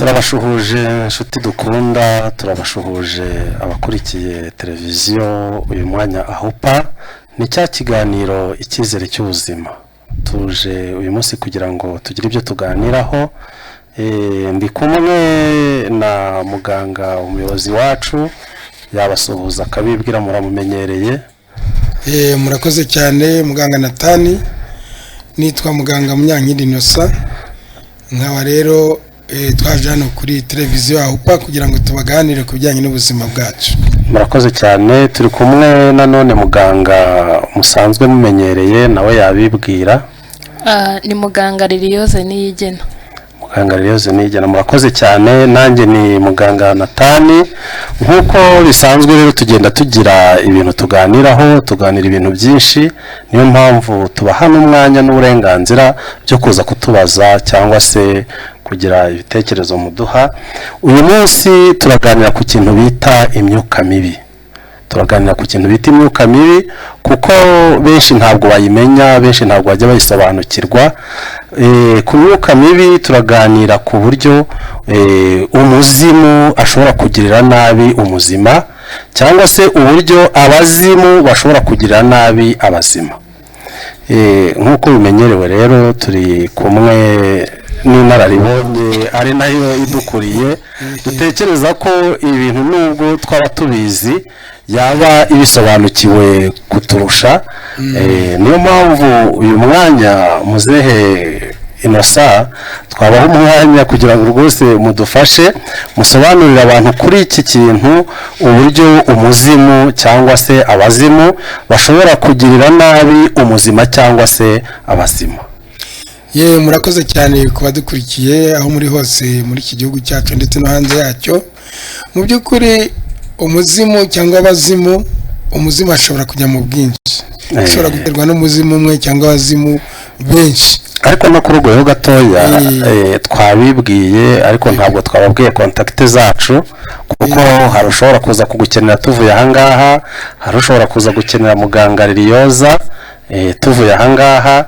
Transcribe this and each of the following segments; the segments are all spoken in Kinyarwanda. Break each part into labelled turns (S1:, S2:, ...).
S1: turabashuhuje inshuti dukunda, turabashuhuje abakurikiye televiziyo uyu mwanya ahupa ni cya kiganiro icyizere cy'ubuzima. Tuje uyu munsi kugira ngo tugire ibyo tuganiraho. Ndi kumwe na muganga umuyobozi wacu yabasuhuza akabibwira muramumenyereye.
S2: Murakoze cyane muganga Natani, nitwa muganga Munyankindi Innocent. Nkaba rero twaje hano kuri televiziyo ahupa kugira ngo tubaganire ku bijyanye n'ubuzima bwacu.
S1: Murakoze cyane. Turi kumwe nanone muganga musanzwe mumenyereye nawe yabibwira.
S3: Ni muganga Liliose Niyigena.
S1: Muganga Liliose Niyigena, murakoze cyane. Nanjye ni muganga Natani. Nkuko bisanzwe rero tugenda tugira ibintu tuganira ibintu byinshi, niyo mpamvu tubaha n'umwanya n'uburenganzira byo kuza kutubaza cyangwa se kugira ibitekerezo muduha. Uyu munsi turaganira ku kintu bita imyuka mibi. Kuko benshi ntabwo bayimenya, benshi ntabwo bajya bayisobanukirwa. Ku myuka mibi turaganira ku buryo umuzimu ashobora kugirira nabi umuzima, cyangwa se uburyo abazimu bashobora kugirira nabi abazima. Nk'uko bimenyerewe rero turi kumwe n'inararibonye ari nayo idukuriye. Dutekereza ko ibintu nubwo twaba tubizi yaba ibisobanukiwe kuturusha. Niyo mpamvu uyu mwanya muzehe Innocent twabaho umwanya kugira ngo rwose mudufashe musobanurira abantu kuri iki kintu, uburyo umuzimu cyangwa se abazimu bashobora kugirira nabi umuzima cyangwa se abazima.
S2: Murakoze cyane kuba dukurikiye aho muri hose muri iki gihugu cyacu ndetse no hanze yacyo. Mu by'ukuri umuzimu cyangwa abazimu, umuzimu ashobora kujya mu bwinshi, ashobora guterwa n'umuzimu umwe cyangwa abazimu benshi.
S1: Ariko no ku rwego gatoya twabibwiye, ariko ntabwo twababwiye kontakite zacu, kuko hari ushobora kuza kugukenera tuvuye ahangaha, hari ushobora kuza gukenera muganga Liliose tuvuye ahangaha.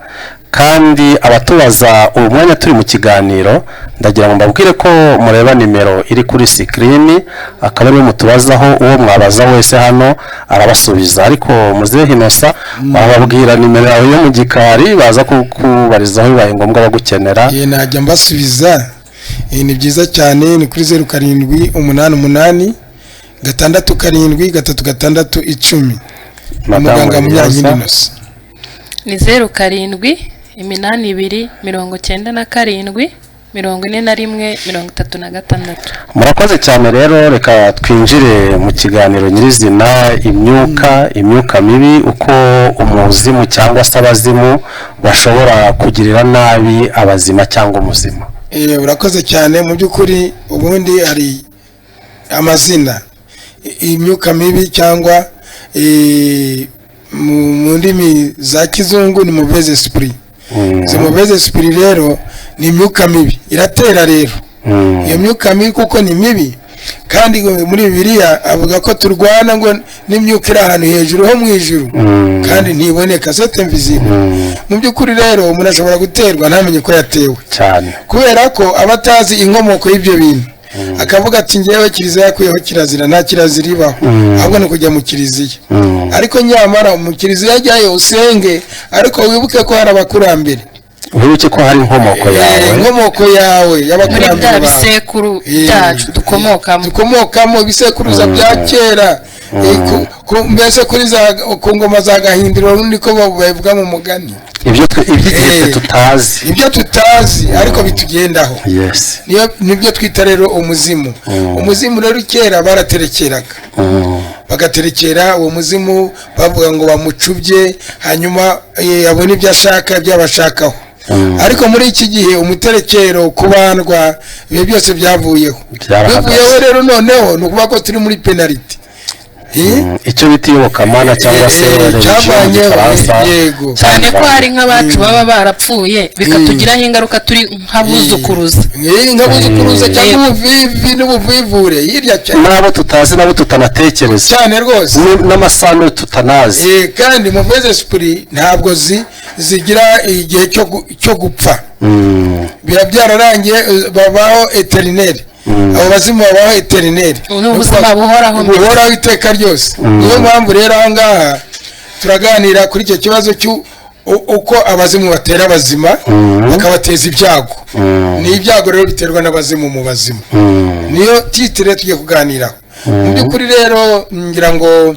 S1: Kandi abatubaza uyu mwanya turi mu kiganiro, ndagira ngo mbabwire ko mureba nimero iri kuri screen, akaba ariyo mutubazaho. Uwo mwabaza wese hano arabasubiza, ariko muzehe Innocent bababwira nimero yawe yo mu gikari baza kubarizaho bibaye ngombwa bagukenera.
S2: Najya mbasubiza. Ni byiza cyane, ni kuri 0788 6 7 10. Muganga Munyankindi Innocent.
S3: Ni 07 82 97 41 36.
S1: Murakoze cyane rero, reka twinjire mu kiganiro nyirizina. Imyuka mibi, uko umuzimu cyangwa se abazimu bashobora kugirira nabi abazima cyangwa umuzima.
S2: Urakoze cyane. Mu by'ukuri ubundi hari amazina imyuka mibi cyangwa mu ndimi za kizungu ni mauvaise esprit. Izo mauvaise esprit rero ni imyuka mibi iratera rero. Iyo myuka mibi kuko ni mibi, kandi muri Bibiliya avuga ko turwana ngo n'imyuka iri ahantu hejuru ho mu ijuru kandi ntiboneka, c'est invisible. Mu by'ukuri rero umuntu ashobora guterwa ntamenye ko yatewe
S1: cyane,
S2: kubera ko abatazi inkomoko y'ibyo bintu. Akavuga ati ngewe kiliziya yakuyeho kirazira, nta kirazira ibaho, ahubwo ni kujya mu kiliziya. Ariko nyamara mu kiliziya ajyayo usenge, ariko wibuke ko hari abakurambere,
S1: wibuke ko hari inkomoko yawe
S3: y'abakurambere bisekuru byacu
S2: dukomokamo ibisekuruza bya kera. Mbese kuri ku ngoma za Gahindiro niko bavuga mu mugani. Ibyo tutazi ariko bitugendaho. Nibyo twita rero umuzimu. Umuzimu rero kera baraterekeraga, bagaterekera uwo muzimu bavuga ngo bamucubye, hanyuma abone ibyo ashaka byabashakaho. Ariko muri iki gihe umuterekero kubandwa ibyo byose byavuyeho rero. Noneho ni ukuvuga ko turi muri penaliti.
S1: Icyo bita iyobokamana cyangwa se
S3: cyane ko hari nk'abacu baba barapfuye bikatugiraho ingaruka turi nk'abuzukuruza
S2: cyangwa ubuvivi n'ubuvivure hirya cyane,
S1: n'abo tutazi nabo tutanatekereza
S2: cyane rwose,
S1: n'amasano tutanazi.
S2: Kandi mauvaise esprit ntabwo zigira igihe cyo gupfa. Biba byararangiye babaho eternel. abo bazimu babaho eternel
S3: ubuzima
S2: buhoraho iteka ryose. niyo mpamvu rero aha ngaha turaganira kuri icyo kibazo uko abazimu batera abazima bakabateza ibyago. ni ibyago rero biterwa n'abazimu mu bazimu, niyo titire tugiye kuganiraho. mu by'ukuri rero ngira ngo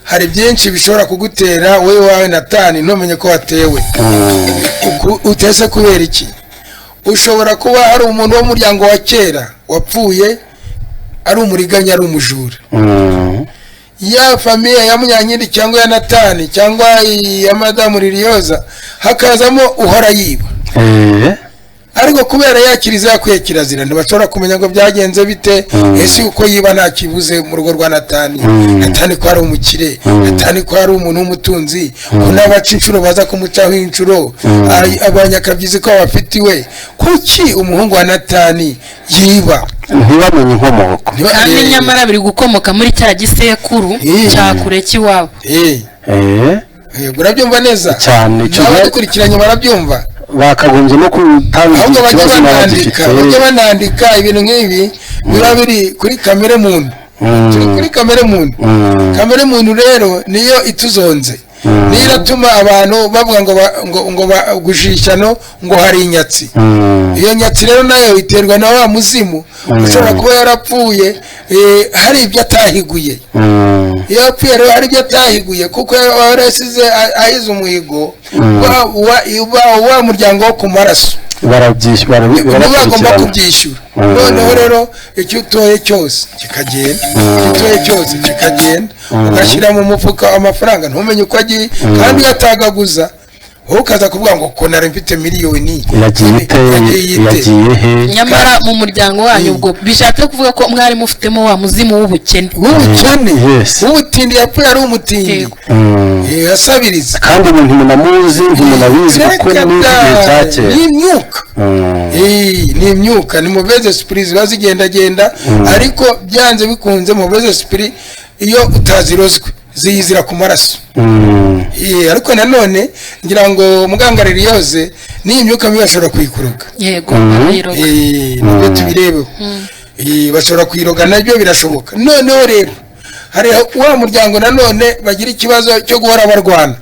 S2: hari byinshi bishobora kugutera wowe wawe Natani ntumenye ko watewe. utese kubera iki? ushobora kuba hari umuntu wo muryango wa kera wapfuye ari umuriganya, ari umujura. ya famiye ya Munyankindi cyangwa ya Natani cyangwa ya Madamu Liliyoza hakazamo uhora yiba. ariko kubera yakiriza yakwiye kirazira ntibashobora kumenya ngo byagenze bite. ese uko yiba nta kibuze mu rugo rwa Natani. Natani ko ari umukire, Natani ko ari umuntu w'umutunzi, ko n'abaca inshuro baza kumucaho inshuro, abanyakabyizi ko bafitiwe. kuki umuhungu wa Natani yiba?
S1: ntibamenye inkomoko,
S3: kandi nyamara biri gukomoka muri cya gisekuru cya kure cy'iwabo.
S2: urabyumva neza
S1: cyane.
S2: dukurikiranye barabyumva,
S1: bakagombye no gutanga ikibazo n'abagifite.
S2: bajya banandika ibintu nk'ibi biba biri kuri kamere muntu. turi kuri kamere muntu. kamere muntu rero niyo ituzonze, niyo iratuma abantu bavuga ngo gujishano ngo hari inyatsi. iyo nyatsi rero nayo iterwa na wa muzimu ushobora kuba yarapfuye hari ibyo atahiguye. iyo yapfuye rero hari ibyo atahiguye kuko yarasize ahize umuhigo wa muryango wo ku maraso, bagomba kubyishyura. noneho rero icyo utoye cyose kikagenda, ugashyira mu mufuka amafaranga ntumenye uko agiye, kandi uyatagaguza wowe ukaza kuvuga ngo ko nari mfite miliyoni
S1: yagiye he.
S3: nyamara mu muryango wanyu ubwo bishatse kuvuga ko mwari mufitemo wa muzimu w'ubukene.
S2: w'ubutindi yapfuye ari umutindi yasabiriza,
S1: kandi umuntu munamuzi ntimunabizi kuko n'igihe cya kera.
S2: ni imyuka, ni mauvaise esprit ziba zigendagenda. ariko byanze bikunze mauvaise esprit iyo utazirozwe ziyizira ku maraso. ariko nanone ngira ngo muganga Liliyoze ni imyuka mibi bashobora kuyikuroga.
S3: yego
S2: nibyo tubirebeho. bashobora kuyiroga, nabyo birashoboka. noneho rero hari wa muryango nanone bagira ikibazo cyo guhora barwana.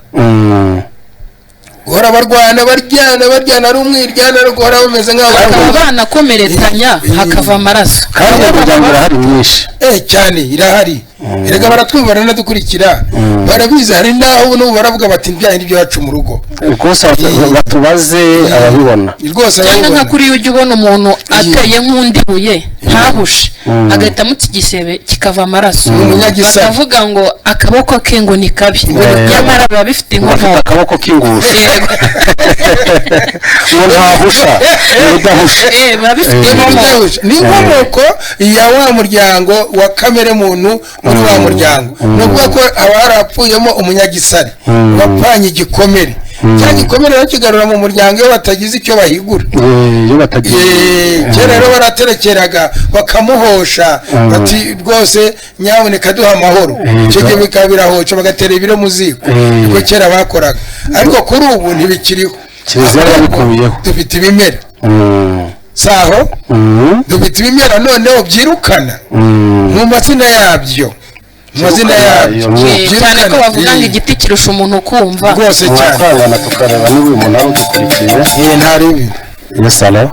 S2: baryana ari umwiryana no guhora bameze nk'aho
S3: bakaba banakomeretsanya hakava amaraso.
S1: kandi umuryango urahari mwinshi
S2: cyane, irahari. erega baratwumva baranadukurikira, barabizi. hari n'aho n'ubu baravuga bati ibyaha n'ibyo yacu mu rugo
S1: rwose batubaze ababibona
S2: rwose.
S3: cyangwa nka kuri ujya ubona umuntu ateye nk'undi buye ntahushe agahita amutse igisebe kikava amaraso, bakavuga ngo akaboko ke ngo ni kabi, nyamara biba bifite inkomoko.
S1: akaboko k'ingusho ngo ntahusha udahusha,
S3: biba bifite inkomoko.
S2: ni inkomoko ya wa muryango wa kamere muntu. muri wa muryango nubwo ko haba harapfuyemo umunyagisare wapfanye igikomere. cya gikomere bakigarura mu muryango iyo batagize icyo bahigura. kera rero baraterekeraga bakamuhosha bati rwose nyaboneka duha amahoro. icyo gihe bikaba birahosha bagatera ibiro mu ziko. niko kera bakoraga, ariko kuri ubu ntibikiriho. dufite ibimera saho, dufite ibimera noneho byirukana mu mazina yabyo.
S3: cyane ko bavuga ngo igiti kirusha umuntu kumva
S2: rwose cyane.
S1: tukareba niba uyu muntu ari udukurikiye.
S2: ntaribi.
S1: yes, alo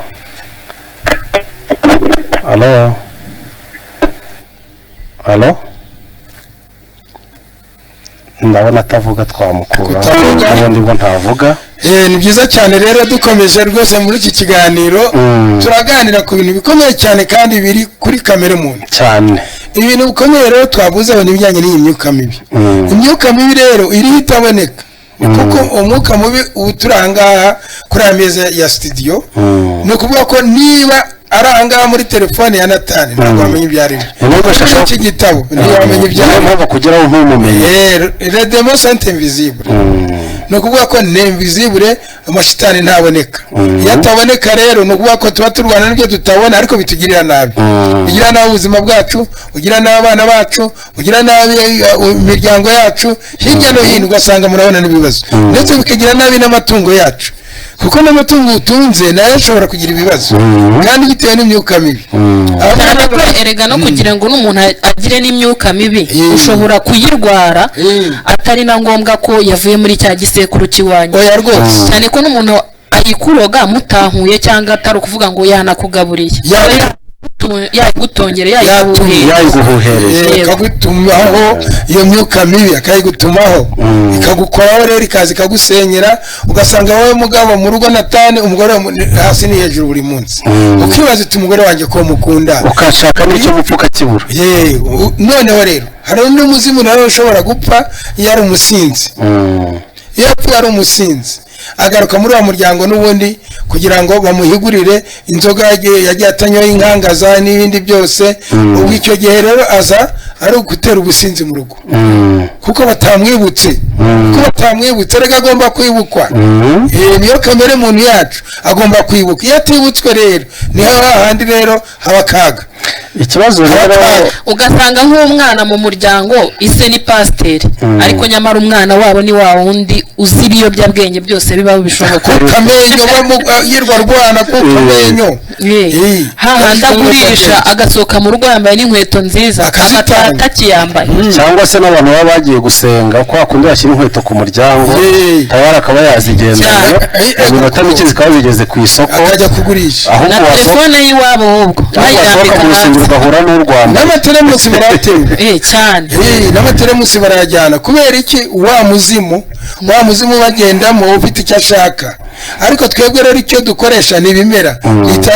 S1: ndabona atavuga twamukura, ubundi bwo ntavuga.
S2: ni byiza cyane rero dukomeje rwose muri iki kiganiro turaganira ku bintu bikomeye cyane kandi biri kuri kamere muntu
S1: cyane.
S2: ibintu bikomeye rero twavuzeho n'ibijyanye n'iyi myuka mibi. imyuka mibi rero iriho itaboneka, kuko umwuka mubi ubu turi ahangaha kuri aya meza ya studio. ni ukuvuga ko niba ari ahangaha muri telefone ya Natani ntabwo wamenya ibyo ari byo. muri iki gitabo ntiwamenya ibyo ari byo
S1: kugeraho nk'umumenyi.
S2: les démons sont invisibles. ni ukuvuga ko ni invisible, amashitani ntaboneka. iyo ataboneka rero ni ukuvuga ko tuba turwana n'ibyo tutabona, ariko bitugirira nabi. bigira nabi ubuzima bwacu, bugira nabi abana bacu, bugira nabi imiryango yacu hirya no hino, ugasanga murabona n'ibibazo. ndetse bikagira nabi n'amatungo yacu. kuko n'amatungo utunze nayo ashobora kugira ibibazo kandi bitewe n'imyuka mibi.
S3: Erega no kugira ngo n'umuntu agire n'imyuka mibi ushobora kuyirwara atari na ngombwa ko yavuye muri cya gisekuru kiwanyu.
S2: Oya rwose.
S3: Cyane ko n'umuntu ayikuroga mutahuye cyangwa atari ukuvuga ngo yanakugaburiye. Yayigutongere
S1: yayiguhuhereye
S2: ikagutumaho iyo myuka mibi akayigutumaho ikagukoraho rero ikaza ikagusenyera ugasanga wowe mugabo mu rugo Natani umugore hasi ni hejuru buri munsi ukibaza uti umugore wanjye ko mukunda
S1: ukashaka n'icyo gupfuka kibura.
S2: Noneho rero hari undi muzimu nawe ushobora gupfa iyo ari umusinzi. Iyo apfuye ari umusinzi agaruka muri wa muryango n'ubundi kugira ngo bamuhigurire inzoga yagiye atanyoye inkangaza n'ibindi byose. Ubwo icyo gihe rero aza ari ugutera ubusinzi mu rugo kuko batamwibutse rega agomba kwibukwa. Niyo kamere muntu yacu agomba kwibuka. Iyo atibutswe rero niho hahandi rero haba akaga.
S1: Ikibazo rero
S3: ugasanga nk'umwana mu muryango ise ni pasiteri ariko nyamara umwana wabo ni wa wundi uzi ibiyobyabwenge byose bibaho bishoboka.
S2: Kamenyo yirwa rwana ku kamenyo
S3: hahandi agurisha agasohoka mu rugo yambaye n'inkweto nziza atakiyambaye.
S1: Cyangwa se n'abantu baba bagiye gusenga ko hakundi bashyira inkweto ku muryango tayari akaba yazigendanye iminota mike zikaba zigeze ku isoko
S2: akajya kugurisha
S3: na telefone y'iwabo ahubwo
S1: ugahura n'urwanda
S2: n'amateremusi baratemba
S3: cyane
S2: n'amateremusi barayajyana kubera iki wa muzimu bagendamo ufite icyo ashaka. Ariko twebwe rero icyo dukoresha ni ibimera.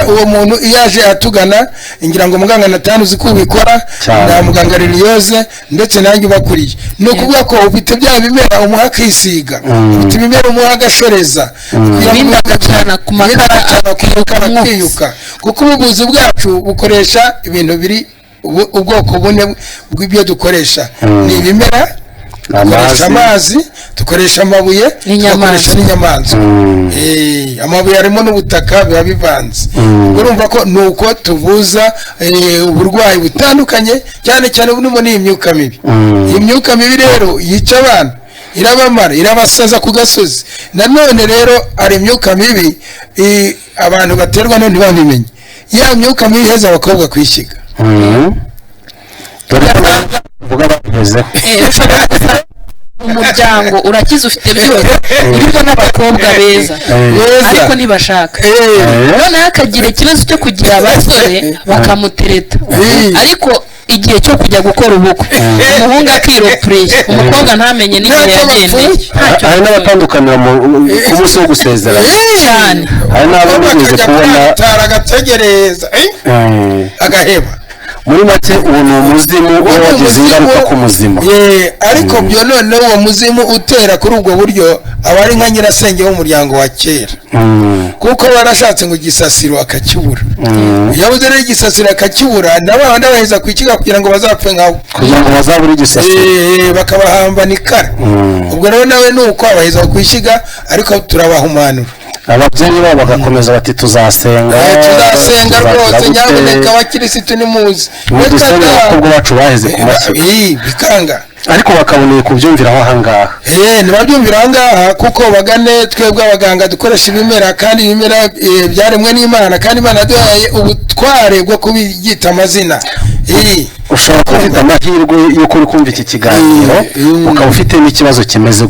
S2: Uwo muntu iyo aje atugana ngira ngo muganga Natani uzi ko ubikora na muganga Liliose ndetse nanjye ubakuriye ni ukuvuga ko ufite bya bimera umuha akisiga ufite ibimera umuha agashoreza
S3: ibindi agacana ku makara
S2: akiyuka kuko ubuvuzi bwacu bukoresha ibintu biri ubwoko bune bw'ibyo dukoresha ni ibimera, dukoresha amazi, dukoresha amabuye, dukoresha n'inyamaswa. Amabuye harimo n'ubutaka biba bivanze. Urumva ko nuko tuvuza uburwayi butandukanye cyane cyane bunimo n'imyuka mibi. Imyuka mibi rero yica abantu, irabamara, irabasaza ku gasozi. Nanone rero ari imyuka mibi abantu baterwa no ntibabimenye. Ya myuka mibi heza abakobwa kwishyiga.
S3: Umuryango urakiza ufite byose urimo n'abakobwa beza ariko ntibashaka. Noneho akagira ikibazo cyo kugira abasore bakamutereta ariko igihe cyo kujya gukora ubukwe umuhungu akiropureye umukobwa ntamenye n'igihe yagendeye.
S1: Hari n'abatandukanira ku munsi wo gusezerana
S3: cyane.
S1: Hari n'abo bigeze kubona
S2: agategereza agaheba.
S1: Muri make uwo ni umuzimu uba wagize ingaruka ku muzima.
S2: Ariko byo noneho uwo muzimu utera kuri ubwo buryo aba ari nka nyirasenge w'umuryango wa kera kuko barashatse ngo igisasiro akakibura. Yabuze rero igisasiro akakibura n'abandi baheza kwikiga kugira ngo bazapfe nkaho
S1: kugira ngo bazabure igisasiro
S2: bakabahambana ikara. Ubwo rero nawe nuko abaheza kwishiga ariko turabahumanura.
S1: Ababyeyi babo bagakomeza bati tuzasenga
S2: rwose nyaboneka abakirisitu nimuzi
S1: dusenge abakobwa bacu baheze ku mashyi
S2: bikanga
S1: ariko bakaboneye kubyumviraho ahangaha.
S2: Ntibabyumvira ahangaha kuko bagane twebwe abaganga dukoresha ibimera kandi ibimera byaremwe n'Imana kandi Imana yaduhaye ubutware bwo kubyita amazina.
S1: Ushobora kuba ufite amahirwe y'uko uri kumva iki kiganiro ukaba ufite n'ikibazo kimeze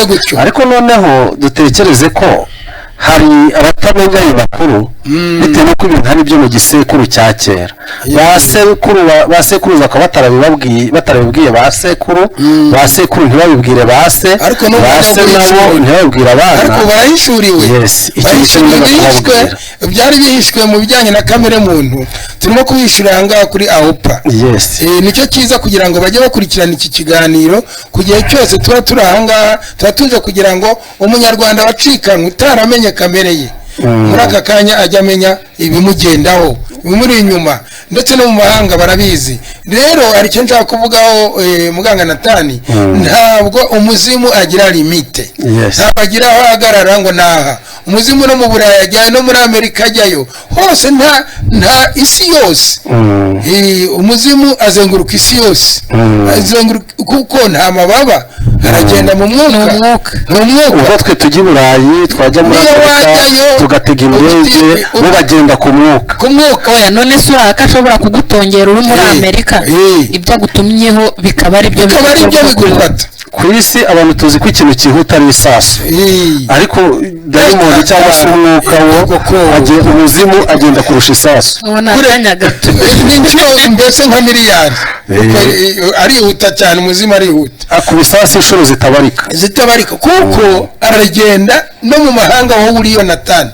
S1: gutyo ariko noneho dutekereze ko hari abatamenya ayo makuru bitewe n'uko ibintu ari byo mu gisekuru cya kera. Ba sekuruza bakaba batarabibwiye ba sekuru ntibabibwire ba se nabo ntibabibwire abana
S2: ariko barahishuriwe. Byari bihishwe mu bijyanye na kamere muntu turimo kubishurira ahangaha kuri AOPA. Nicyo cyiza kugira ngo bajye bakurikirana iki kiganiro ku gihe cyose tuba turi ahangaha tuba tuje kugira ngo umunyarwanda wacikanywe utaramenye kamere ye muri aka kanya ajya amenya ibimugendaho bimuri inyuma ndetse no mu mahanga barabizi. Rero hari icyo nshaka kuvugaho muganga Natani, ntabwo umuzimu agira limite, ntabwo agira aho ahagarara ngo naha. umuzimu no mu Burayi ajyayo, no muri Amerika ajyayo, hose nta isi yose umuzimu azenguruka isi yose, kuko nta mababa, aragenda mu mwuka.
S1: ubwo twe tujya i Burayi twajya muri Amerika tugatega indege bo bagenda ku mwuka.
S3: Oya, none se uraka ashobora kugutongera uri muri Amerika, ibyo agutumyeho bikaba ari byo
S2: bigufata.
S1: Ku isi abantu tuzi ko ikintu cyihuta ari isasu, ariko dayimoni cyangwa se umwuka wo umuzimu agenda kurusha isasu.
S2: Mbese nka miliyari arihuta cyane, umuzimu arihuta
S1: ku bisasu inshuro zitabarika,
S2: kuko aragenda no mu mahanga wowe uri Yonatani,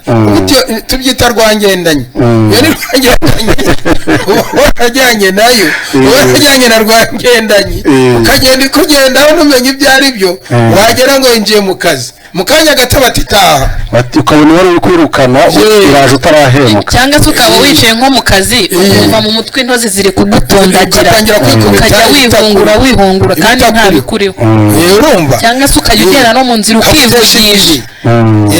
S2: tubyita rwangendanye. Iyo ni rwangendanye wajyanye nayo, wajyanye na rwangendanye, ukagenda ntumenye ibyo ari byo, wagera ngo yinjiye mu kazi, mu kanya gato batitaha,
S1: ukabona wari uri kwirukana iraje utarahemuka,
S3: cyangwa se ukaba wicaye nko mu kazi ukumva mu mutwe intozi ziri kugutondagira, ukajya wihungura kandi nta bikuriho,
S2: urumva,
S3: cyangwa se ukajya ugenda no mu nzira ukivugisha,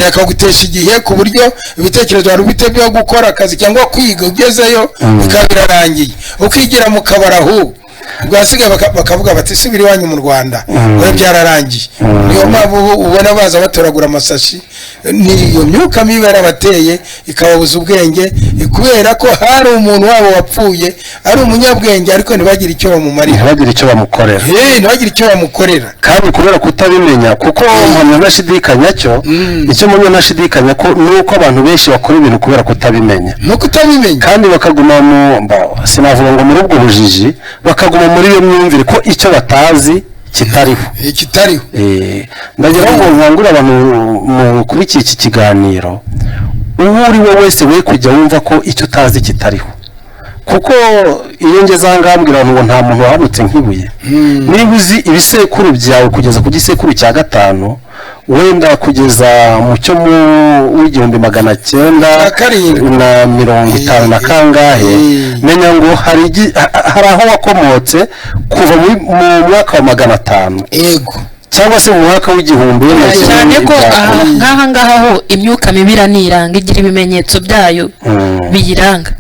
S2: akagutesha igihe ku buryo ibitekerezo wari ufite byo gukora akazi cyangwa kwiga ugezeyo bikaba birarangiye, ukigira mu kabari ahubwo bwasiga bakavuga bati subira iwanyu mu Rwanda, we byararangiye. Niyo mpamvu ubona baza batoragura amasashi, niyo myuka mibi yarabateye ikababuza ubwenge, kubera ko hari umuntu wabo wapfuye ari umunyabwenge, ariko ntibagire icyo bamumarira,
S1: ntibagire icyo bamukorera,
S2: kandi
S1: kubera kutabimenya. Kuko mpamya nashidikanya cyo icyo mpamya nashidikanya ko nuko abantu benshi bakora ibintu kubera kutabimenya, kandi bakaguma sinavuga ngo muri ubwo bujiji, bakaguma muri iyo myumvire ko icyo batazi kitariho. Ndagira ngo nkangure abantu kuri iki kiganiro, uwo uri we wese we kujya wumva ko icyo utazi kitariho, kuko iyo ngeze aha ngambwira ngo nta muntu wahanutse nk'ibuye. Niba uzi ibisekuru byawe kugeza ku gisekuru cya 5, wenda kugeza mu cyo mu 1950 na kangahe, menya ngo hari aho wakomotse kuva mu mwaka wa 500, cyangwa se mu mwaka w'igihumbi,
S3: cyane ko nk'aha ngaha ho imyuka mibi iraniranga, igira ibimenyetso byayo biyiranga.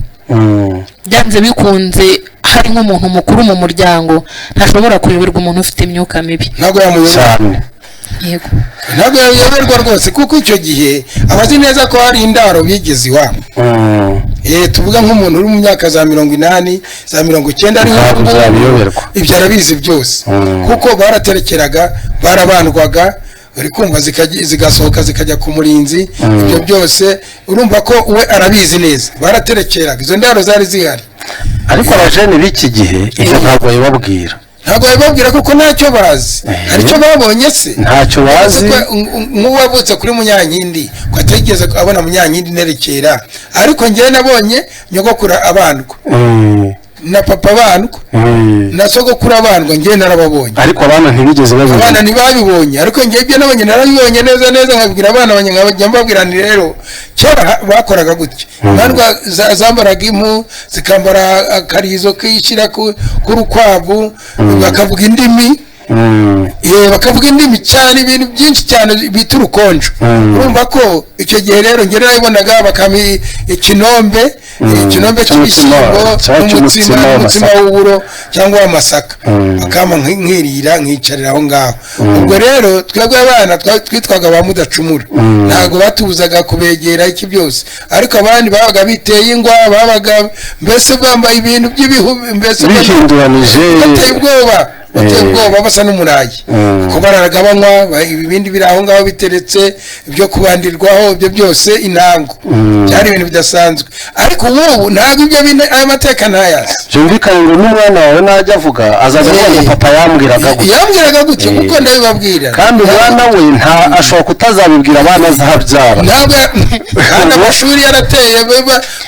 S3: Byanze bikunze hari nk'umuntu mukuru mu muryango ntashobora kuyoberwa umuntu ufite imyuka mibi,
S2: ntabwo yamuyoberwa.
S3: Yego,
S2: ntabwo yayoberwa rwose, kuko icyo gihe abazi neza ko hari indaro bigeze iwabo. Tuvuga nk'umuntu uri mu myaka za 80 za 90 ari ibyo arabizi byose, kuko baraterekeraga, barabandwaga, uri kumva zigasohoka zikajya ku murinzi, ibyo byose urumva ko we arabizi neza, baraterekeraga, izo ndaro zari zihari.
S1: Ariko abajene b'iki gihe ibyo ntabwo bababwira kuko ntacyo bazi. Hari icyo babonye se? Ntacyo bazi.
S2: Nk'uwavutse kuri Munyankindi ko ategeze abona Munyankindi nerekera, ariko njye nabonye nyogokura abandwa, na papa bandwa, na sogokura bandwa, njye narababonye,
S1: ariko abana ntibigeze babibona.
S2: Abana ntibabibonye, ariko njye ibyo nabonye narabibonye neza nkabwira abana banye, nkabajya mbabwira nti rero kera bakoraga gutya, bandwa zambaraga impu, zikambara akarizo kishira ku rukwavu, bakavuga indimi, bakavuga indimi cyane, ibintu byinshi cyane bita urukonjo. Urumva ko icyo gihe rero njye narabibonaga, bakami ikinombe cy'ibishyimbo n'umutsima w'uburo cyangwa w'amasaka, bakama nkirira nkicarira aho ngaho. Ubwo rero twebwe abana twitwaga ba mudacumura, ntabwo batubuzaga kubegera iki byose, ariko abandi babaga biteye ingwa, babaga mbese bambaye ibintu by'ibihu, mbese
S1: bihinduranije,
S2: bateye ubwoba basa n'umurayi, kuko bararagabanywa, ibindi biri aho ngaho biteretse, ibyo kubandirwaho, ibyo byose intango, byari ibintu bidasanzwe. Ariko ubu ntabwo ibyo ayo mateka ntayazi.
S1: Byumvikane ngo n'umwana wawe najya avuga azaza ngo papa yambwiraga
S2: gutya, kuko ndabibabwira,
S1: kandi umwana we nta ashobora kutazabibwira abana azabyara.
S2: Ntabwo kandi amashuri yarateye,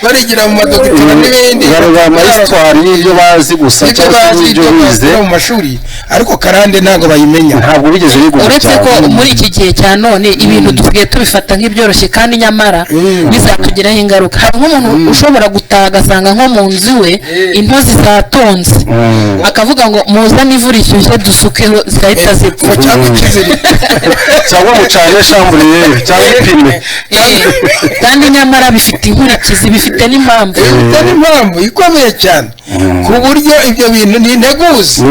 S2: barigira mu madogitora n'ibindi,
S1: bareba amahistwari y'ibyo bazi gusa, cyangwa se ibyo bize
S2: mu mashuri. benshi ariko karande ntabwo bayimenya,
S1: ntabwo bigeze bigura.
S3: uretse ko muri iki gihe cya none ibintu dusigaye tubifata nk'ibyoroshye kandi nyamara bizatugiraho ingaruka. hari nk'umuntu ushobora gutaha agasanga nko mu nzu iwe intozi zatonze akavuga ngo muzane ivu rishyushye dusukeho zigahita zipfa
S1: cyangwa mucanye shamburiye cyangwa ipine,
S3: kandi nyamara bifite inkurikizi, bifite n'impamvu
S2: ikomeye cyane ku buryo ibyo bintu ni integuza.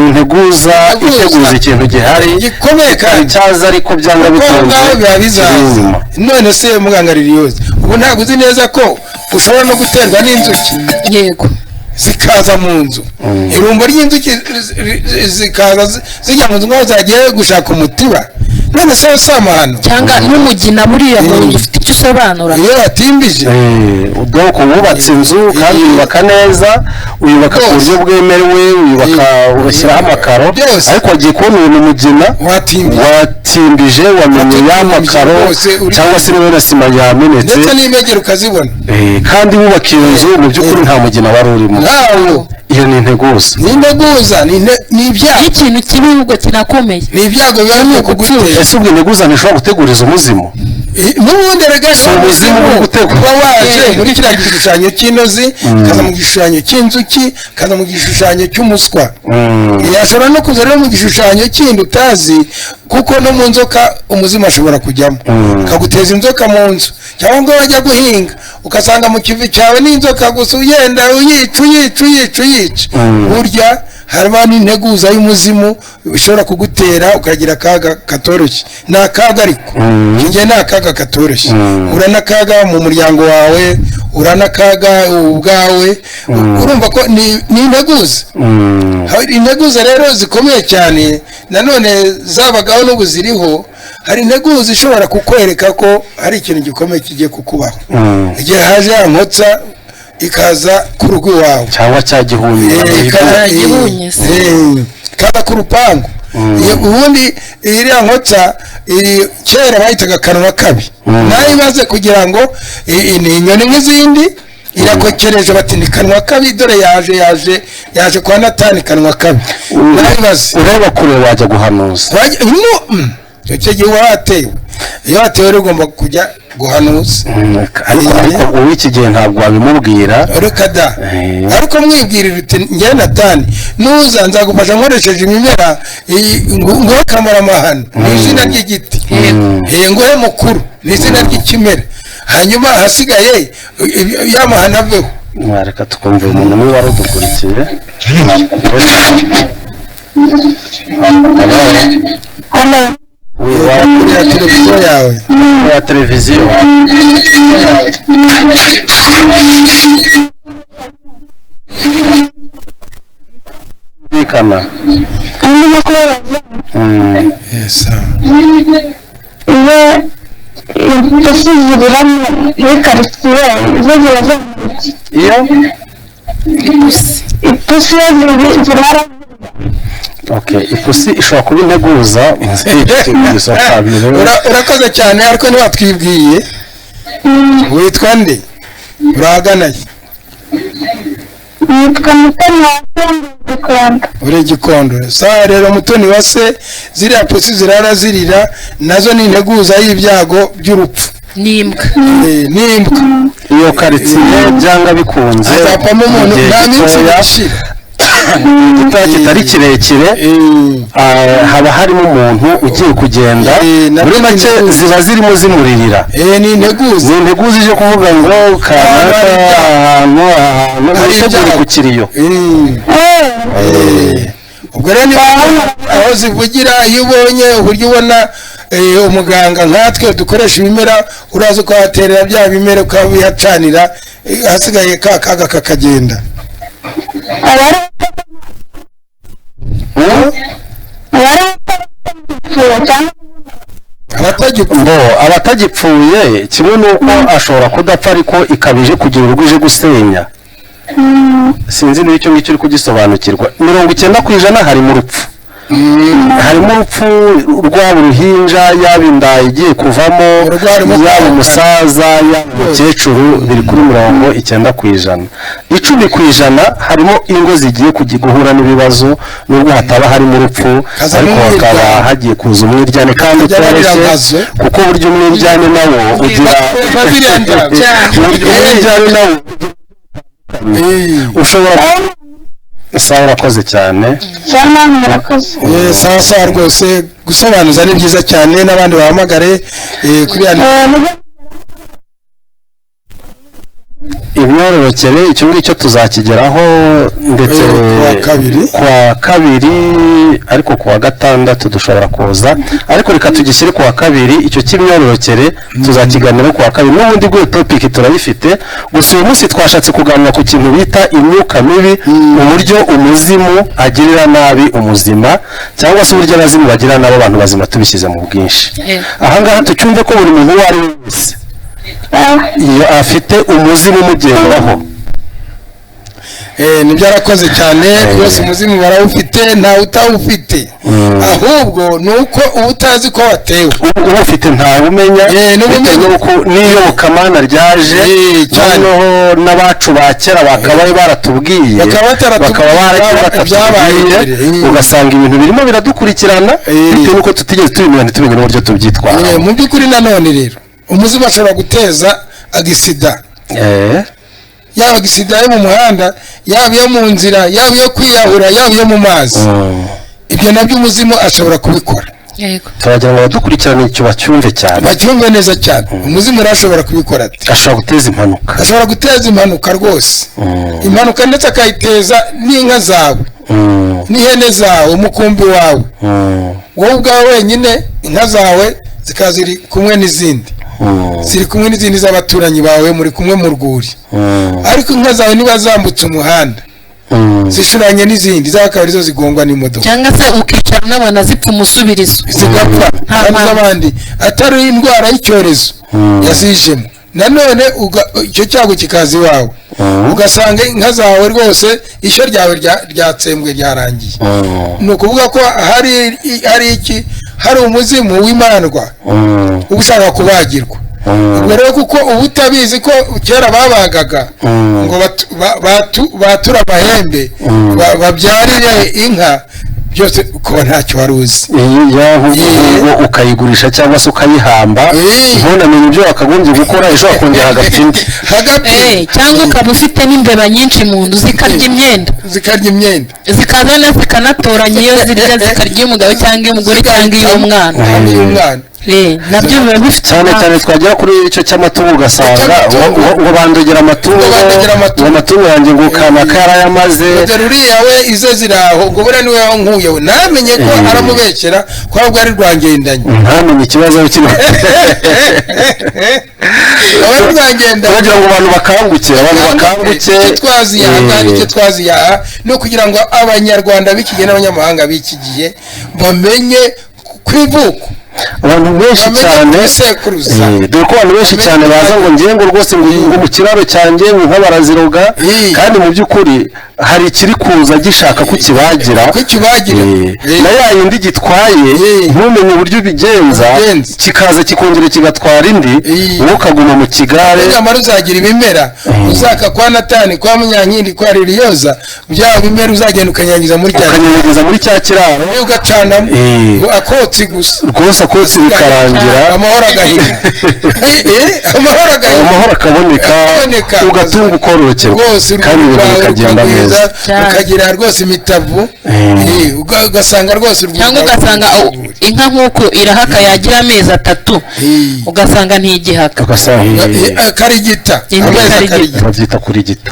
S1: iteguza ikintu gihari
S2: gikomeye kandi
S1: cyaza ariko byanga bikunze
S2: biba bizaza. none se muganga Liliose, ubu ntabwo uzi neza ko ushobora no guterwa n'inzuki?
S3: yego,
S2: zikaza mu nzu, irumbo ry'inzuki zikaza zijya mu nzu ngo zagiye gushaka umutiba. none se usamahano
S3: cyangwa n'umugina buriya mu nzu ufite icyo usobanura.
S2: iyo batimbije
S1: ubwoko wubatse inzu kandi uyubaka neza, uyubaka ku buryo bwemewe, uyubaka ugashyiraho amakaro, ariko wagiye kubona uyu mugina watimbije, wamenye y'amakaro cyangwa se niba na sima yamenetse
S2: ndetse n'imegero ukazibona,
S1: kandi wubaka iyo nzu mu by'ukuri nta mugina wari urimo. iyo ni integuza, ni ibyago.
S3: ikintu kibi ahubwo kinakomeye,
S2: ni ibyago biba byo kugutera.
S1: ese ubwo integuza ntishobora guteguriza umuzimu?
S2: n'ubundi rega
S1: umuzimu uri gutegura,
S2: kuba waje muri kiriya gishushanyo cy'inozi, kaza mu gishushanyo cy'inzuki, kaza mu gishushanyo cy'umuswa, yashobora no kuza rero mu gishushanyo kindi utazi, kuko no mu nzoka umuzimu ashobora kujyamo akaguteza inzoka mu nzu, cyangwa ngo wajya guhinga ugasanga mu kivi cyawe n'inzoka gusa ugenda uyica. burya harimo n'integuza y'umuzimu bishobora kugutera ukagira akaga katoroshye. ni akaga ariko igihe ni akaga katoroshye, uranakaga mu muryango wawe, uranakaga ubwawe. urumva ko ni integuza. integuza rero zikomeye cyane nanone zabagaho n'ubu ziriho. hari integuza ishobora kukwereka ko hari ikintu gikomeye kigiye kukubaho. igihe haje ya nkotsa ikaza ku rugo iwawe,
S1: cyangwa cya gihunye
S2: kaza ku rupangu. ubundi iriya nkotsa kera bayitaga kanwa kabi, nayo imaze kugira ngo ni inyoni nk'izindi, irakokereje bati ni kanwa kabi, dore yaje kwa Natani kanwa kabi. nayo imaze
S1: ureba kure wajya guhanuza.
S2: icyo gihe watewe, iyo watewe rero ugomba kujya guhanuza.
S1: ariko uw'iki gihe ntabwo wabimubwira,
S2: reka da, ariko mwibwirira uti njye Natani nuza nzagufasha nkoresheje ibimera, nguhe kamaramahano ni izina ry'igiti, nguhe mukuru ni izina ry'ikimera, hanyuma ahasigaye y'amahano aveho.
S1: reka tukumva umuntu umwe wari udukurikiye.
S2: ya televiziyo yawe,
S1: ya televiziyo bikana iyo
S4: ipusi
S1: ipusi ishobora kuba integuza.
S2: urakoze cyane, ariko ntiwatwibwiye witwa nde, urahaganaye?
S4: nitwa Mutoni Uwase Gikondo.
S2: uri Gikondo. saa rero Mutoni Uwase, ziriya pusi zirara zirira nazo ni integuza y'ibyago by'urupfu.
S3: n'imbwa
S1: iyo karitsiye byanga bikunze
S2: azapamo umuntu nta minsi yashira,
S1: igitoya kitari kirekire, haba harimo umuntu ugiye kugenda, muri make ziba zirimo zimuririra.
S2: ni integuza
S1: ije kuvuga ngo kanaka ahantu witegure ku kiriyo.
S2: ubwo rero niba aho zivugira, iyo ubonye uburyo ubona umuganga nkatwe dukoresha ibimera, uraza ukahaterera bya bimera ukabihacanira, hasigaye ka kaga kakagenda.
S1: abatagipfuye kimwe n'uko ashobora kudapfa, ariko ikabije kugira urugo ije gusenya. sinzi niba icyo ngicyo uri kugisobanukirwa. 90% harimo urupfu, harimo urupfu rwaba uruhinja yaba inda igiye kuvamo yaba umusaza yaba umukecuru biri kuri 90%. 10% harimo ingo zigiye guhura n'ibibazo nubwo hataba harimo urupfu ariko hakaba hagiye kuza umwiryane kandi utoroshye kuko buryo umwiryane nawo ugira umwiryane nawo ushobora sawa urakoze cyane
S2: sawa rwose gusobanuza ni byiza cyane n'abandi bahamagare kuri
S1: imyororokere icyo ngicyo tuzakigeraho ndetse kuwa kabiri ariko kuwa gatandatu dushobora kuza ariko reka tugishyire kuwa kabiri icyo cy'imyororokere tuzakiganira kuwa kabiri n'ubundi bwo topic turayifite gusa uyu munsi twashatse kuganira ku kintu bita imyuka mibi uburyo umuzimu agirira nabi umuzima cyangwa se uburyo abazimu bagira nabo abantu bazima tubishyize mu bwinshi ahangaha tucyumve ko buri muntu uwo ari we wese iyo afite umuzimu umugendaho
S2: nibyo arakoze cyane rwose umuzimu barawufite ntawe utawufite ahubwo ni uko uba utazi ko watewe
S1: uba ufite ntawe umenya n'iyo bukamana ryaje noneho n'abacu ba kera bakaba baratubwiye bakaba baratubwiye ugasanga ibintu birimo biradukurikirana bitewe n'uko tutigeze tubimenya ntitumenye n'uburyo tubyitwara
S2: mu by'ukuri nanone rero umuzimu ashobora guteza agisida yaba agisida yo mu muhanda yaba iyo mu nzira yaba iyo kwiyahura yaba iyo mu mazi ibyo nabyo umuzimu ashobora kubikora
S1: turagira ngo badukurikirane icyo bacyumve cyane
S2: bacyumve neza cyane umuzimu arashobora kubikora ati
S1: ashobora guteza impanuka
S2: ashobora guteza impanuka rwose impanuka ndetse akayiteza n'inka zawe n'ihene zawe umukumbi wawe wowe ubwawe wenyine inka zawe zikaba ziri kumwe n'izindi ziri kumwe n'izindi z'abaturanyi bawe muri kumwe mu rwuri ariko inka zawe niba zambutse umuhanda zishuranye n'izindi zakaba arizo zigongwa n'imodoka
S3: cyangwa se ukicara n'abana zipfa umusubirizo
S2: zigapfa kandi z'abandi atari indwara y'icyorezo yazijemo nanone icyo cyago kikaza iwawe ugasanga inka zawe rwose ishyo ryawe ryatsembwe ryarangiye ni ukuvuga ko hari umuzimu w'imandwa uba ushaka kubagirwa ubwo rero kuko uba utabizi ko kera babagaga ngo bature amahembe babyarire inka byose ukaba ntacyo wari uzi
S1: ukayigurisha cyangwa se ukayihamba ntunamenye ibyo wakagombye gukora ejo wakongera hagapfa indi
S3: cyangwa ukaba ufite n'imbeba nyinshi mu nzu zikarya imyenda zikazana zikanatoranya iyo zirya zikarya umugabo cyangwa umugore cyangwa iy'umwana nabyo biba bifite
S1: cyane twagera kuri icyo cy'amatungo ugasanga ngo bandogera amatungo yanjye ngo kanaka yarayamaze
S2: uriya we izo ziraho ngo buriya niwe wankuye we ntamenye ko aramubekera ko ahubwo ari rwangendanye
S1: ntamenye ikibazo kiri bagira ngo abantu bakanguke
S2: icyo twaziyaha no kugira ngo abanyarwanda b'iki gihe n'abanyamahanga b'iki gihe bamenye ku ivuko
S1: abantu benshi cyane dore ko abantu benshi cyane baza ngo ngiye ngo rwose ngo mu kiraro cyanjye ngo baraziroga kandi mu by'ukuri hari ikiri kuza gishaka kukibagira na ya yindi gitwaye ntumenye uburyo ubigenza kikaza kikongera kigatwara indi wowe ukaguma mu kigare
S2: nyamara uzagira ibimera uzaka kwa Natani kwa Munyankindi kwa Liliyoza bya bimera uzagenda ukanyangiza muri
S1: cya kiraro
S2: ugacanamo akotsi gusa
S1: rwose akotsi bikarangira
S2: amahoro agahinda
S1: amahoro akaboneka ugatunga ukororokerwa kandi ibintu bikagenda neza
S2: ukagira rwose imitavu ugasanga rwose
S3: cyangwa ugasanga inka nk'uko irahaka yagira amezi 3 ugasanga ntigihaka
S2: karigita
S1: babyita kurigita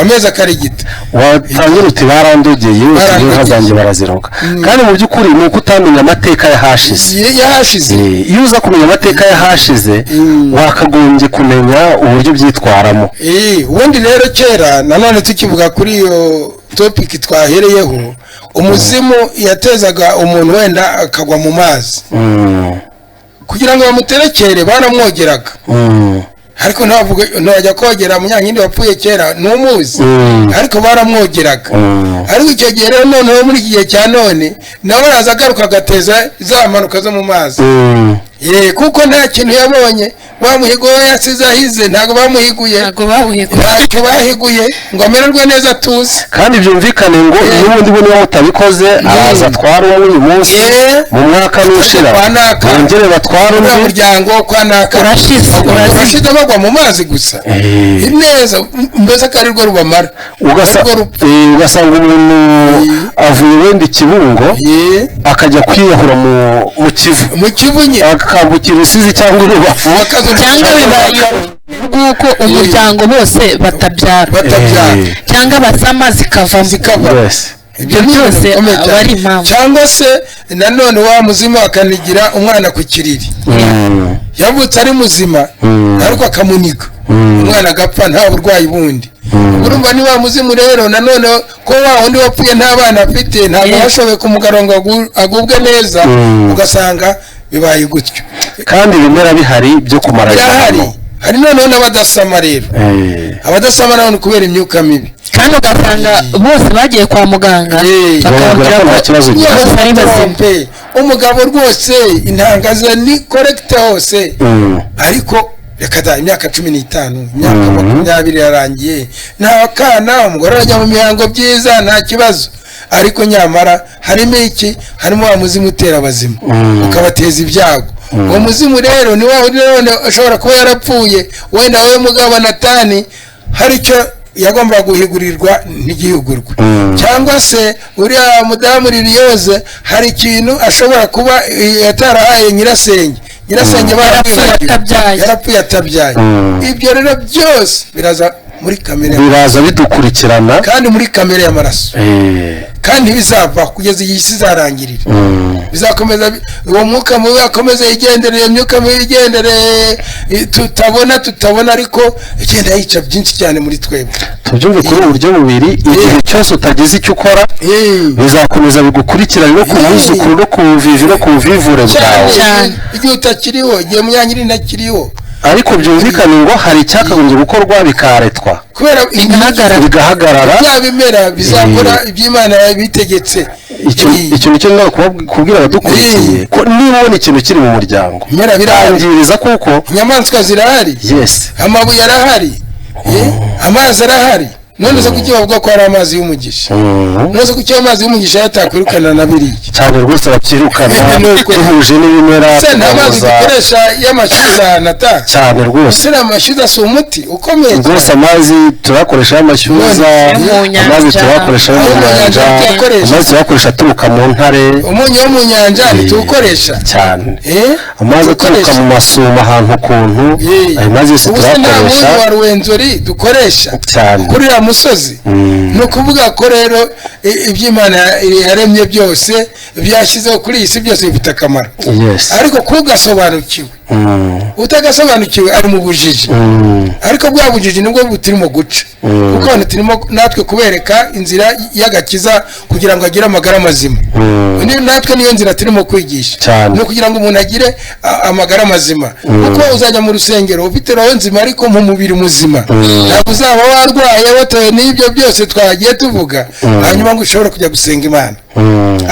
S2: amezi akarigita
S1: watangira uti barandogeye inka zanjye baraziroga kandi mu by'ukuri ni uko utamenya amateka yahashize iyo uza kumenya amateka yahashize wakagombye kumenya uburyo byitwaramo
S2: ubundi rero kera nanone tukivuga kuri iyo topic twahereyeho umuzimu yatezaga umuntu wenda akagwa mu mazi kugira ngo bamuterekere baramwogeraga ariko ntajya kogera munyankindi wapfuye kera n'umuzi ariko baramwogeraga ariko icyo gihe rero noneho muri iki gihe cya none nawe araza agaruka agateza za mpanuka zo mu mazi kuko nta kintu yabonye bamuhigo yasize ahize ntabwo bamuhiguye ntacyo bahiguye ngo amererwe neza tuzi
S1: kandi byumvikane ngo n'ubundi niba mutabikoze araza atwara uyu munsi mu mwaka n'ushira bongere batwara undi
S2: muryango kwa naka urashize bagwa mu mazi gusa neza mbese ko ari rwo rubamara
S1: ugasanga umuntu avuye wenda Kibungo akajya kwiyahura mu Kivu akambukira Rusizi cyangwa Rubavu
S3: cyangwa bibaye nk'uko umuryango bose batabyara cyangwa basama zikavamo ibyo byose aba ari impamvu
S2: cyangwa se nanone wa muzima akanigira umwana ku kiriri yavutse ari muzima ariko akamuniga umwana agapfa nta burwayi bundi urumva ni wa muzimu rero nanone ko wa wundi wapfuye nta bana afite ntabwo bashoboye kumugarongo agubwe neza ugasanga bibaye gutyo
S1: kandi ibimera bihari byo kumara
S2: hari noneho n'abadasama rero abadasama nabo kubera imyuka mibi
S3: kandi ugasanga bose bagiye kwa muganga bakababwira ko
S1: kibazo
S3: ari bazima
S2: umugabo rwose intangazo ni korekite hose ariko reka da imyaka 15 imyaka 20 yarangiye nta kana umugore arajya mu mihango byiza nta kibazo ariko nyamara harimo iki harimo wa muzimu utera abazima ukabateza ibyago uwo muzimu rero ni wa none ashobora kuba yarapfuye wenda wowe mugabo Natani hari icyo yagomba guhigurirwa n'igihugurwa cyangwa se uriya mudamu Liliose hari ikintu ashobora kuba yatarahaye nyirasenge yarapfuye atabyaye ibyo rero byose biraza muri kamere
S1: biraza bidukurikirana
S2: kandi muri kamere y'amaraso kandi bizava kugeza igihe izarangirira bizakomeza uwo mwuka mubi akomeza yigendereye imyuka mibi yigendereye tutabona ariko igenda yica byinshi cyane muri twebwe
S1: tubyumve kuri uburyo bubiri igihe cyose utagize icyo ukora bizakomeza bigukurikirana no ku buzukuru no ku buvivi no ku buvivure bwawe
S2: igihe utakiriho igihe munyankindi ntakiriho
S1: ariko byumvikane ngo hari icyakagombye gukorwa bikaretwa
S2: kubera
S1: bigahagarara
S2: bya bimera bizakora iby'Imana yabitegetse
S1: icyo nicyo ndimo kubwira abadukurikiye ko niba ubona ikintu kiri mu muryango birangiriza kuko
S2: inyamaswa zirahari amabuye arahari amazi arahari none se kuki bavuga ko ari amazi y'umugisha none se kuki amazi y'umugisha yatakwirukana na biriya
S1: cyane rwose babyirukana duhuje n'ibimera
S2: nta mazi dukoresha y'amashyuza Nata
S1: cyane rwose
S2: se amashyuza si umuti ukomeye
S1: rwose amazi turakoresha y'amashyuza amazi turakoresha yo mu nyanja amazi turakoresha aturuka mu ntare
S2: umunyu wo mu nyanja ntituwukoresha
S1: cyane amazi aturuka mu masuma ahantu ukuntu ayo mazi yose turakoresha
S2: wa Ruwenzori dukoresha
S1: cyane
S2: musozi ni ukuvuga ko rero iby'Imana yaremye byose byashyizeho kuri iyi si byose bifite akamaro ariko kugasobanukiwe utagasobanukiwe ari mu bujiji ariko bwa bujiji nibwo buturimo guca kuko abantu turimo natwe kubereka inzira y'agakiza kugira ngo agire amagara mazima natwe niyo nzira turimo kwigisha ni ukugira ngo umuntu agire amagara mazima kuko uzajya mu rusengero ufite roho nzima ariko mu mubiri muzima ntabwo uzaba warwaye watewe n'ibyo byose twagiye tuvuga hanyuma ngo ushobore kujya gusenga Imana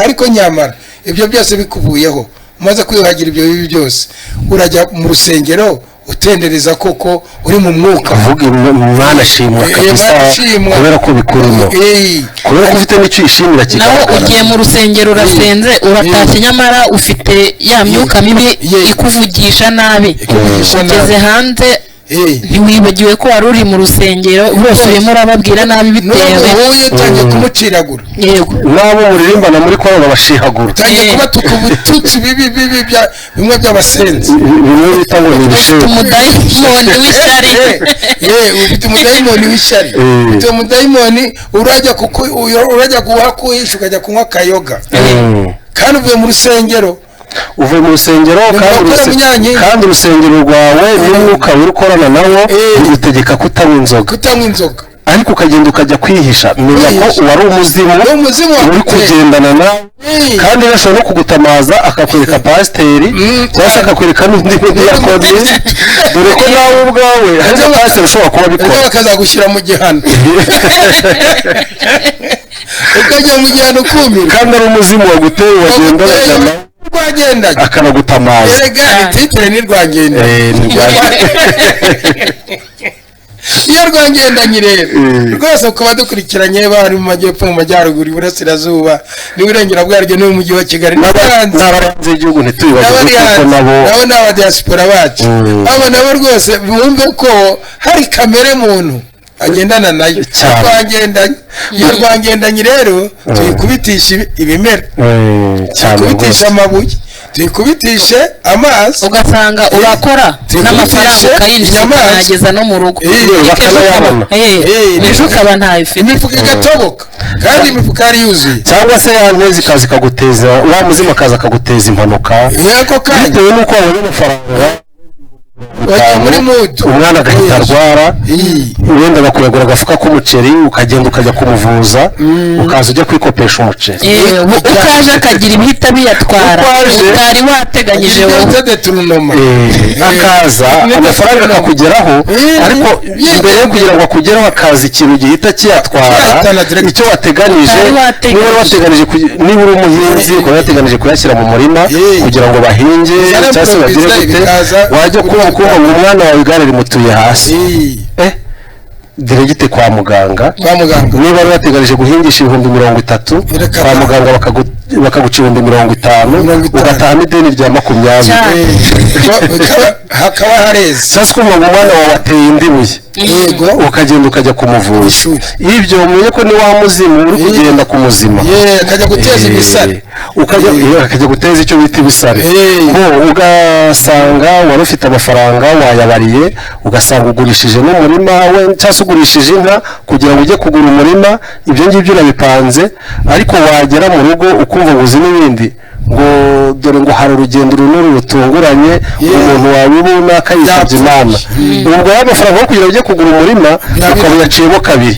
S2: ariko nyamara ibyo byose bikuvuyeho umaze kwiyuhagira ibyo bibi byose urajya mu rusengero utendereza koko uri mu mwuka
S1: uvuga Imana shimwa kabisa kubera ko bikurimo kubera ko ufite n'icyo uyishimira
S3: naho ugiye mu rusengero urasenze uratashye nyamara ufite ya myuka mibi ikuvugisha nabi ugeze hanze ntiwibagiwe ko wari uri mu rusengero bose urimo urababwira nabi bitewe
S2: wowe utangiye kumuciragura
S3: yego
S1: nabo muririmbana muri korona bashihagura
S2: utangiye kubatuka ubututsi bibi bimwe by'abasenzi
S1: bimwe bita ngo ni ibishego
S3: umudayimoni w'ishyari
S2: ufite umudayimoni w'ishyari ufite umudayimoni urajya guhakuhisha ukajya kunywa akayoga kandi uvuye mu rusengero kandi urusengero rwawe n'umwuka w'urukorana nawo bigutegeka kutanywa inzoga
S1: ariko ukagenda ukajya kwihisha menya ko wari umuzimu uri kugendana nawe kandi ashobora no kugutamaza akakwereka pasiteri cyangwa se akakwereka n'undi mudiyakoni dore ko nawe ubwawe hari na pasiteri ushobora kuba abikora
S2: bakazagushyira mu gihano ukajya mu gihano ukumira
S1: kandi ari umuzimu waguteye wagenda akanagutamaza
S2: erega ititire ni rwagenda iyo rwangendanye rero rwose ukaba dukurikiranye bari mu majyepfo mu majyaruguru iburasirazuba n'iburengera bwaryo no mu mujyi wa Kigali
S1: n'abahanze igihugu ntitubibagirwe kuko
S2: nabo ni abadiaspora bacu abo nabo rwose bumve ko hari kamere muntu agendana nayo iyo rwangendanye rero tuyikubitisha ibimera tuyikubitisha amabuye tuyikubitishe amazi
S3: ugasanga urakora n'amafaranga ukayinjiza ukayageza no mu rugo ejo ukaba ntayifite
S2: imifuka igatoboka kandi imifuka yari yuzuye
S1: cyangwa se yanywezi ikaza ikaguteza wa muzima akaza akaguteza impanuka bitewe n'uko wabonye amafaranga
S2: muri muto
S1: umwana agahita arwara wenda bakuyagura agafuka k'umuceri ukagenda ukajya kumuvuza ukaza ujya kwikopesha umuceri
S3: ukaje akagira ibihita biyatwara utari wateganyije
S1: akaza amafaranga akakugeraho ariko mbere yo kugira ngo akugeraho akaza ikintu gihita kiyatwara icyo wateganyije niba uri umuhinzi ukaba wateganije kuyashyira mu murima kugira ngo bahinge cyangwa se bagire gute wajya kumva umwana wawe igare rimutuye hasi diregite kwa muganga niba wari wateganije guhingisha 30,000 kwa muganga bakaguca 50,000 ugataha n'ideni rya 20
S2: hakaba hareze
S1: sasa kumva ngo umwana wawe ateye indi buye
S2: yego
S1: ukagenda ukajya kumuvuza ibyo umenye ko ni wa muzimu uri kugenda ku muzima
S2: akajya guteza ibisare
S1: akajya guteza icyo bita ibisare ugasanga wari ufite amafaranga wayabariye ugasanga ugurishije n'umurima we cyangwa se ugurishije inka kugira ngo ujye kugura umurima ibyo ngibyo urabipanze ariko wagera mu rugo ukumva ngo uzi n'ibindi ngo dore ngo hari urugendo runini rutunguranye umuntu wabibona akayisabye Imana ubwo y'amafaranga yo kugira ujye kugura umurima ukaba uyaciyemo kabiri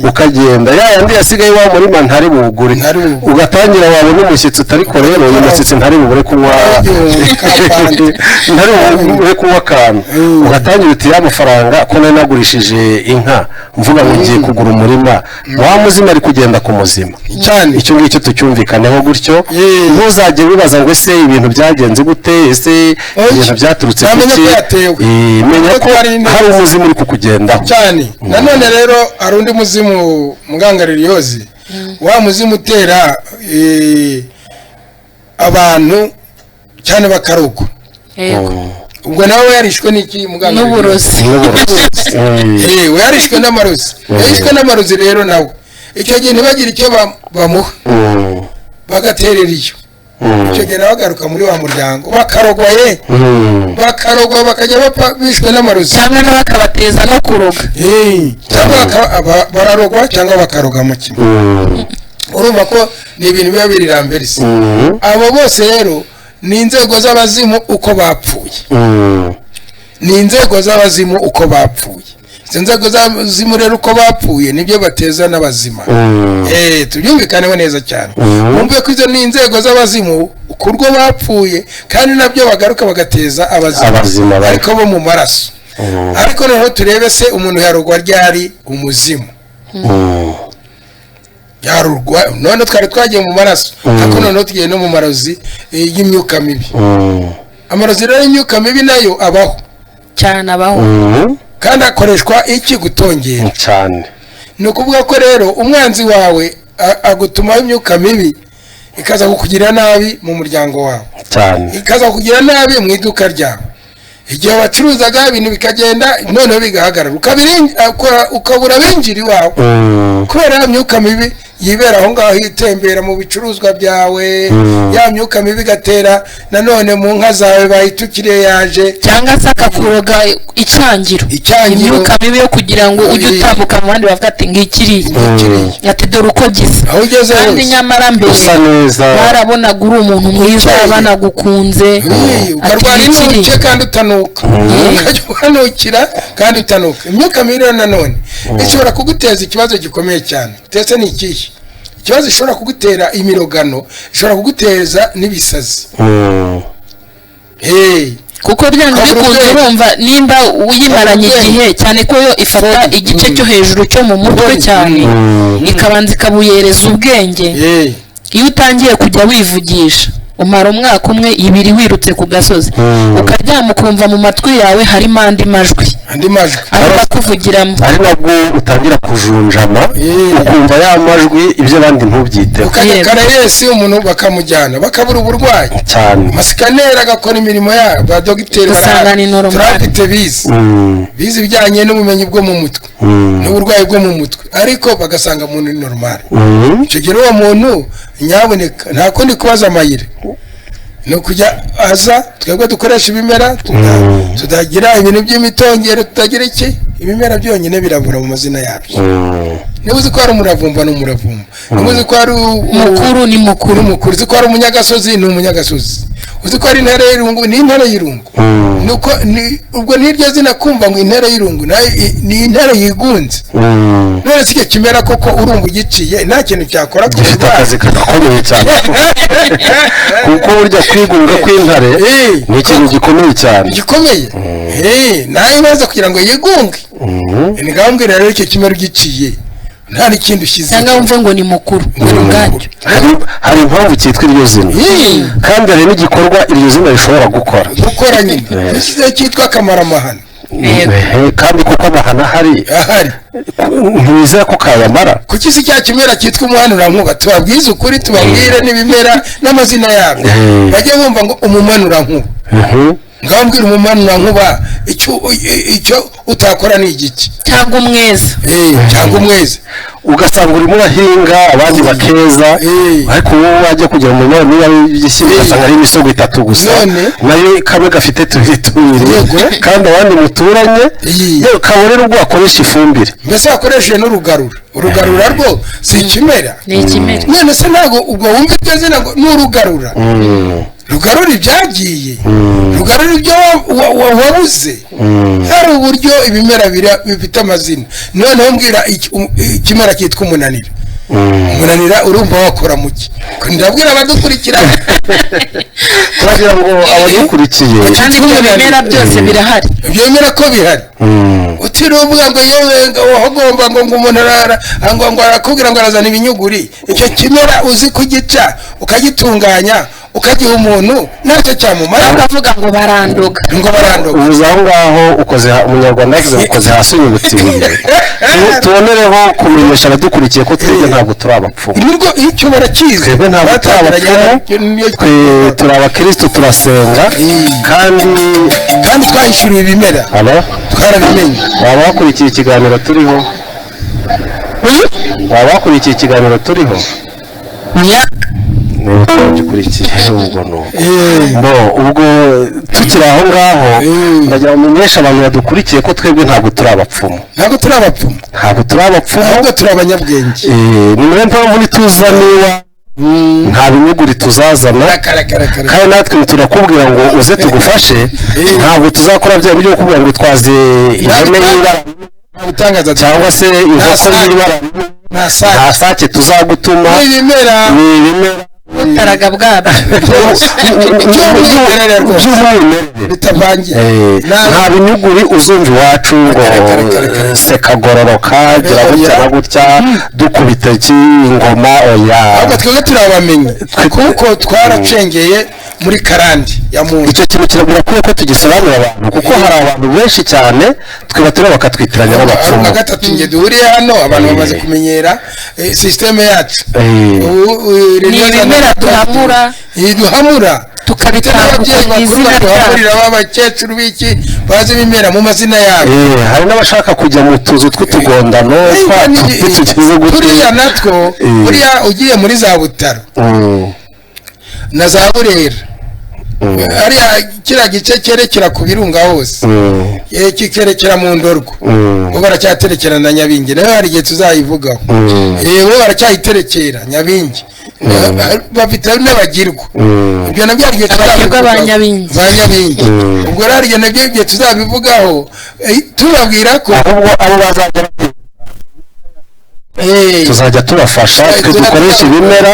S1: ukagenda yandi yasigaye wa murima ntari buwugure ugatangira wabona umushyitsi utari ko rero uyu mushyitsi ntari bubure kunywa ntari bubure kunywa akantu ugatangira uti y'amafaranga ko nari nagurishije inka mvuga ngo ngiye kugura umurima wa muzima ari kugenda ku muzima icyo ngicyo tucyumvikaneho gutyo ntuzajye wibaza ngo ese ibintu byagenze gute ese ibintu byaturutse kuki menya ko hari umuzimu uri kukugendaho
S2: cyane nanone rero hari undi muzimu mugangaririyozi wa muzimu utera abantu cyane bakaruko ubwo nawe yarishwe n'iki
S3: n'uburozi
S2: we yarishwe n'amarozi yarishwe n'amarozi rero nawe icyo gihe ntibagire icyo bamuha bagaterera iyo icyo gihe bagaruka muri wa muryango bakarogwa bakajya bapfa bishwe n'amarozi
S3: cyangwa bakabateza no kuroga
S2: cyangwa bararogwa cyangwa bakaroga mu kimwe urumva ko ni ibintu biba birirambere se abo bose rero ni inzego z'abazimu uko bapfuye ni inzego z'abazimu uko bapfuye izo nzego z'abazimu rero uko bapfuye nibyo bateza n'abazima tubyumvikaneho neza cyane wumve ko izo ni inzego z'abazimu ukurwo bapfuye kandi nabyo bagaruka bagateza abazima ariko bo mu maraso ariko noneho turebe se umuntu yarugwa ryari umuzimu yarurwa none twari twagiye mu maraso ariko noneho tugiye no mu marozi y'imyuka mibi amarozi rero y'imyuka mibi nayo abaho
S3: cyane abaho
S2: kandi akoreshwa iki gutongera
S1: cyane
S2: ni ukuvuga ko rero umwanzi wawe agutumaho imyuka mibi ikaza kukugira nabi mu muryango wawe
S1: cyane
S2: ikaza kukugira nabi mu iduka ryawe igihe wacuruzaga ibintu bikagenda noneho bigahagarara ukabura binjira iwawe kubera ya myuka mibi yibera aho ngaho itembera mu bicuruzwa byawe ya myuka mibi igatera nanone mu nka zawe bayitukiriye yaje
S3: cyangwa se akakuroga icangiro imyuka mibi yo kugira ngo ujye utambuka mu bandi bavuga ati ngikiriye ati dore uko gisa kandi nyamara mbere barabonaga uri umuntu mwiza banagukunze
S2: ukarwara inuke kandi utanuka ukajya uhanukira kandi utanuka imyuka mibi nanone ishobora kuguteza ikibazo gikomeye cyane. Ndetse ni ikihe ikibazo ishobora kugutera? Imirogano ishobora kuguteza n'ibisazi.
S3: kuko byanze bikunze urumva nimba uyimaranye igihe cyane ko yo ifata igice cyo hejuru cyo mu mutwe cyane ikabanza ikabuyereza ubwenge. Iyo utangiye kujya wivugisha umara umwaka umwe ibiri wirutse ku gasozi ukaryama ukumva mu matwi yawe harimo andi majwi arakuvugiramo,
S1: ari nabwo utangira kujunjama ukumva ya majwi ibyo abandi ntubyiteho.
S2: kare yesi umuntu bakamujyana bakabura uburwayi
S1: cyane,
S2: masikaneri agakora imirimo yabo, ba dogiteri barafite bizi bijyanye n'ubumenyi bwo mu mutwe n'uburwayi bwo mu mutwe, ariko bagasanga umuntu ni normal. icyo gihe uwo muntu nyaboneka nta kundi kubaza amayire, ni ukujya aza twebwe dukoresha ibimera tudagira ibintu by'imitongero, tutagira iki, ibimera byonyine birabura mu mazina yabyo. niba uzi ko hari umuravumba ni umuravumba, niba uzi ko hari
S3: umukuru ni mukuru,
S2: uzi ko hari umunyagasozi ni umunyagasozi, uzi ko hari intare y'irungu ni intare y'irungu. nuko ubwo niryo zina kumva ngo intare y'irungu ni intare yigunze. none sicyo kimera koko urumva ugiciye nta kintu cyakora ku
S1: akazi kagakomeye cyane kuko burya kwigunga kw'intare ni ikintu gikomeye cyane,
S2: gikomeye. nawe neza kugira ngo yigunge ni gahambwira rero icyo kimera ugiciye nta n'ikindi ushyize
S3: cyangwa wumve ngo ni mukuru.
S1: hari impamvu cyitwa iryo zina kandi hari n'igikorwa iryo zina rishobora gukora
S2: nyine cyitwa akamaramahano.
S1: kandi kuko amahano ahari ntibizera ko kayamara.
S2: kuki si cya kimera cyitwa umuhanurankuba? tubabwize ukuri, tubabwire n'ibimera n'amazina yabyo bajye bumva ngo umumanurankuba. ngambwira umumanurankuba icyo utakora ni igiki
S3: cyangwa umweza
S1: ugasanga urimo urahinga abandi bakeza, ariko wowe wajya kugira ngo umurimo niba yishyira ugasanga ari imisogwe 3 gusa, nayo kamwe gafite 2 kandi abandi muturanye kabone n'ubwo wakoresha ifumbire,
S2: mbese wakoresheje n'urugarura rwo si ikimera,
S3: ni ikimera.
S2: none se ntabwo ubwo wumva ibyo zina ngo ni urugarura ibyagiye rugarura ibyo wabuze. hari uburyo ibimera bifite amazina. noneho mbwira ikimera cyitwa umunanira urumva wakora muki? ndabwira abadukurikira
S1: kugira ngo abadukurikiye
S3: kandi ibyo bimera byose birahari,
S2: ibyo bimera ko bihari. utiruvuga ngo yewe wagomba ngo umuntu ngo arakubwira ngo arazana ibinyuguri. icyo kimera uzi kugica ukagitunganya ukagiha umuntu ntacyo cyamumara,
S3: bakavuga ngo barandoga
S1: ubuze aho ngaho ukoze umunyarwanda yavuze ukoze hasi unyibutiye. tubonereho kumenyesha abadukurikiye ko twebwe ntabwo turi abapfumu.
S2: nibwo icyo barakizi,
S1: twebwe ntabwo turi abapfumu, turi abakristo, turasenga kandi
S2: twahishuriwe ibimera twarabimenye.
S1: waba wakurikiye ikiganiro turiho gikurikiye ubwo tukiri aho ngaho ndagira ngo menyeshe abantu badukurikiye ko twebwe ntabwo turi abapfumu,
S2: ahubwo turi abanyabwenge.
S1: ni muri mpamvu nituza niba nta binyuguri tuzazana, kandi natwe turakubwira ngo uze tugufashe. ntabwo tuzakora bya byo kubwira ngo twaze ihene y'ibara cyangwa se inkoko y'ibara, nta sake tuzagutuma.
S2: ni ibimera
S3: butaraga bwabo
S2: bitavangiye,
S1: nta binyuguri uzumva iwacu ngo sekagororoka gira gutya na gutya dukubita ingoma.
S2: ahubwo twebwe turabamenye kuko twaracengeye muri karandi ya muntu.
S1: icyo kintu kiragura ko tugisobanurira abantu, kuko hari abantu benshi cyane twibatira bakatwitiranya n'abapfumu.
S2: na gatatu nge duhuriye hano abantu bamaze kumenyera systeme yacu.
S3: ni ibimera
S2: duhamura
S3: tukabitandukanya izina
S2: ryabyo, abakecuru biki bazi ibimera mu mazina yabo.
S1: hari n'abashaka kujya mu tuzu tw'utugondano
S2: turiya natwo buriya ugiye muri za Butaro na za Burera, hariya kiriya gice cyerekera ku birunga hose kikerekera mu Ndorwa, bo baracyaterekera na Nyabingi, nayo hari igihe tuzayivugaho. bo baracyayiterekera Nyabingi, bafite n'abagirwa. ibyo nabyo hari igihe
S3: tuzabivugaho ba Nyabingi.
S2: ubwo rero hari igihe nabyo tuzabivugaho tubabwira ko
S1: abo bazajya tuzajya tubafasha twe dukoresha ibimera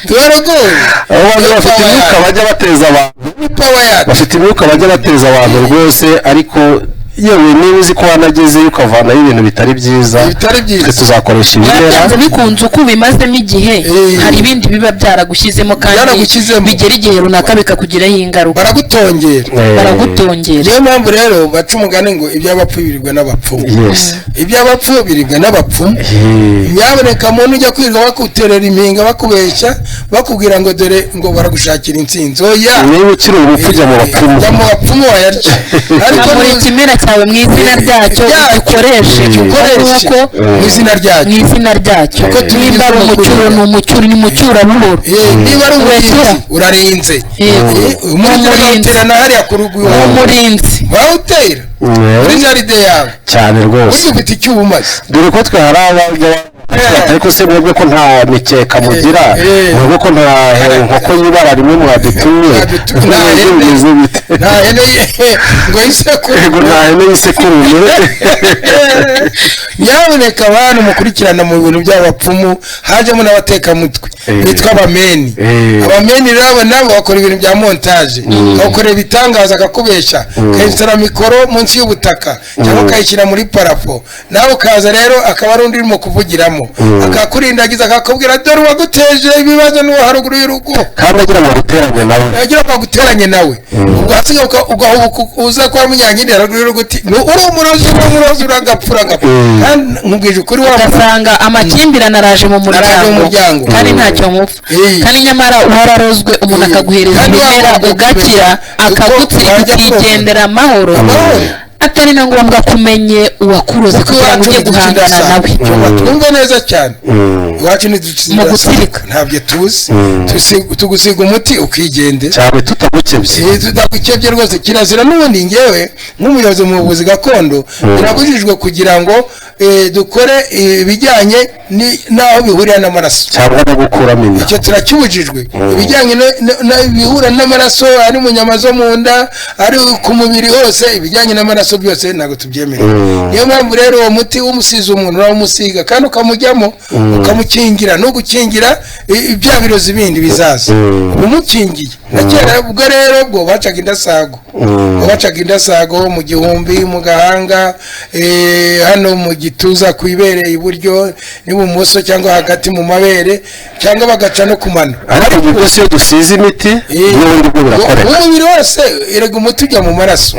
S1: tubaragore abantu bafite imyuka bajya bateza abantu bafite imyuka bajya bateza abantu rwose ariko yewe niba uzi ko wanagezeyo ukavanaho ibintu bitari byiza twe tuzakoresha ibimera
S3: bikunze uko ubimazemo igihe hari ibindi biba byaragushyizemo kandi bigera igihe runaka bikakugiraho ingaruka baragutongera
S2: niyo mpamvu rero baca umugani ngo iby'abapfu biribwa n'abapfumu iby'abapfu biribwa n'abapfumu nyaboneka muntu ujya kwiga bakuterera impinga bakubeshya bakubwira ngo dore ngo baragushakira intsinzi oya
S1: niba ukiri umupfu ujya mu
S2: bapfumu wayarya
S3: ariko muri ikimera cyawe mu izina ryacyo gikoreshe
S2: mu
S3: izina ryacyo niba ari umucyuro ni umucyuro ni mucyurabuhoro
S2: niba ari umurinzi urarinze
S3: umurinzi
S2: wawutera muri jaride yawe
S1: cyane rwose
S2: ufite icyo ubumaze
S1: dore ko twe hari abagabo ariko se mwebwe ko nta mikeka mugira mwebwe ko nta nkoko y'ibara rimwe mwadutumye
S2: nta hene ngo yisekuru
S1: nta hene yisekuru
S2: nyaboneka abantu mukurikirana mu bintu by'abapfumu hajemo n'abatekamutwe bitwa abameni rero nabo bakora ibintu bya montage bakora ibitangaza akakubeshya akayishyira mikoro munsi y'ubutaka cyangwa akayishyira muri parafo nawe ukaza rero akaba ari undi urimo kuvugiramo akakurindagiza akakubwira dore uwaguteje ibibazo n'uwo haruguru y'urugo
S1: kandi agira ngo
S2: aguteranye nawe ubwo hasigaye uza kuba munyanyine haruguru y'urugo uti uri umurozi uragapfura kandi nkubwije ukuri
S3: ugasanga amakimbirane araje mu muryango kandi ntacyo mupfa kandi nyamara wararozwe umuntu akaguhereza ibimera ugakira akagutsira ukigendera amahoro atari na ngombwa kumenye uwakuroze kugira ngo ujye guhangana nawe
S2: twumva neza cyane iwacu mu gutsirika ntabyo tuzi tugusiga umuti ukigende
S1: cyane
S2: tutagukebye rwose kirazira n'ubundi ngewe nk'umuyobozi mu buvuzi gakondo birabujijwe kugira ngo dukore ibijyanye n'aho bihurira n'amaraso
S1: cyangwa no gukuramo inda
S2: icyo turacyubujijwe ibijyanye bihura n'amaraso ari mu nyama zo mu nda ari ku mubiri hose ibijyanye n'amaraso byose ntabwo tubyemerera niyo mpamvu rero uwo muti w'umusizi umuntu urawumusiga kandi ukamujyamo ukamukingira no gukingira ibya birozi bindi bizaza umukingiye na kera ubwo rero bwo bacaga indasago mu gihumbi mu gahanga hano mu gituza ku ibere iburyo n'ibumoso cyangwa hagati mu mabere cyangwa bagaca no kumana
S1: ariko ubwo bwose iyo dusize imiti n'ubundi bwo burakoreka
S2: umubiri wose erega umuti ujya mu maraso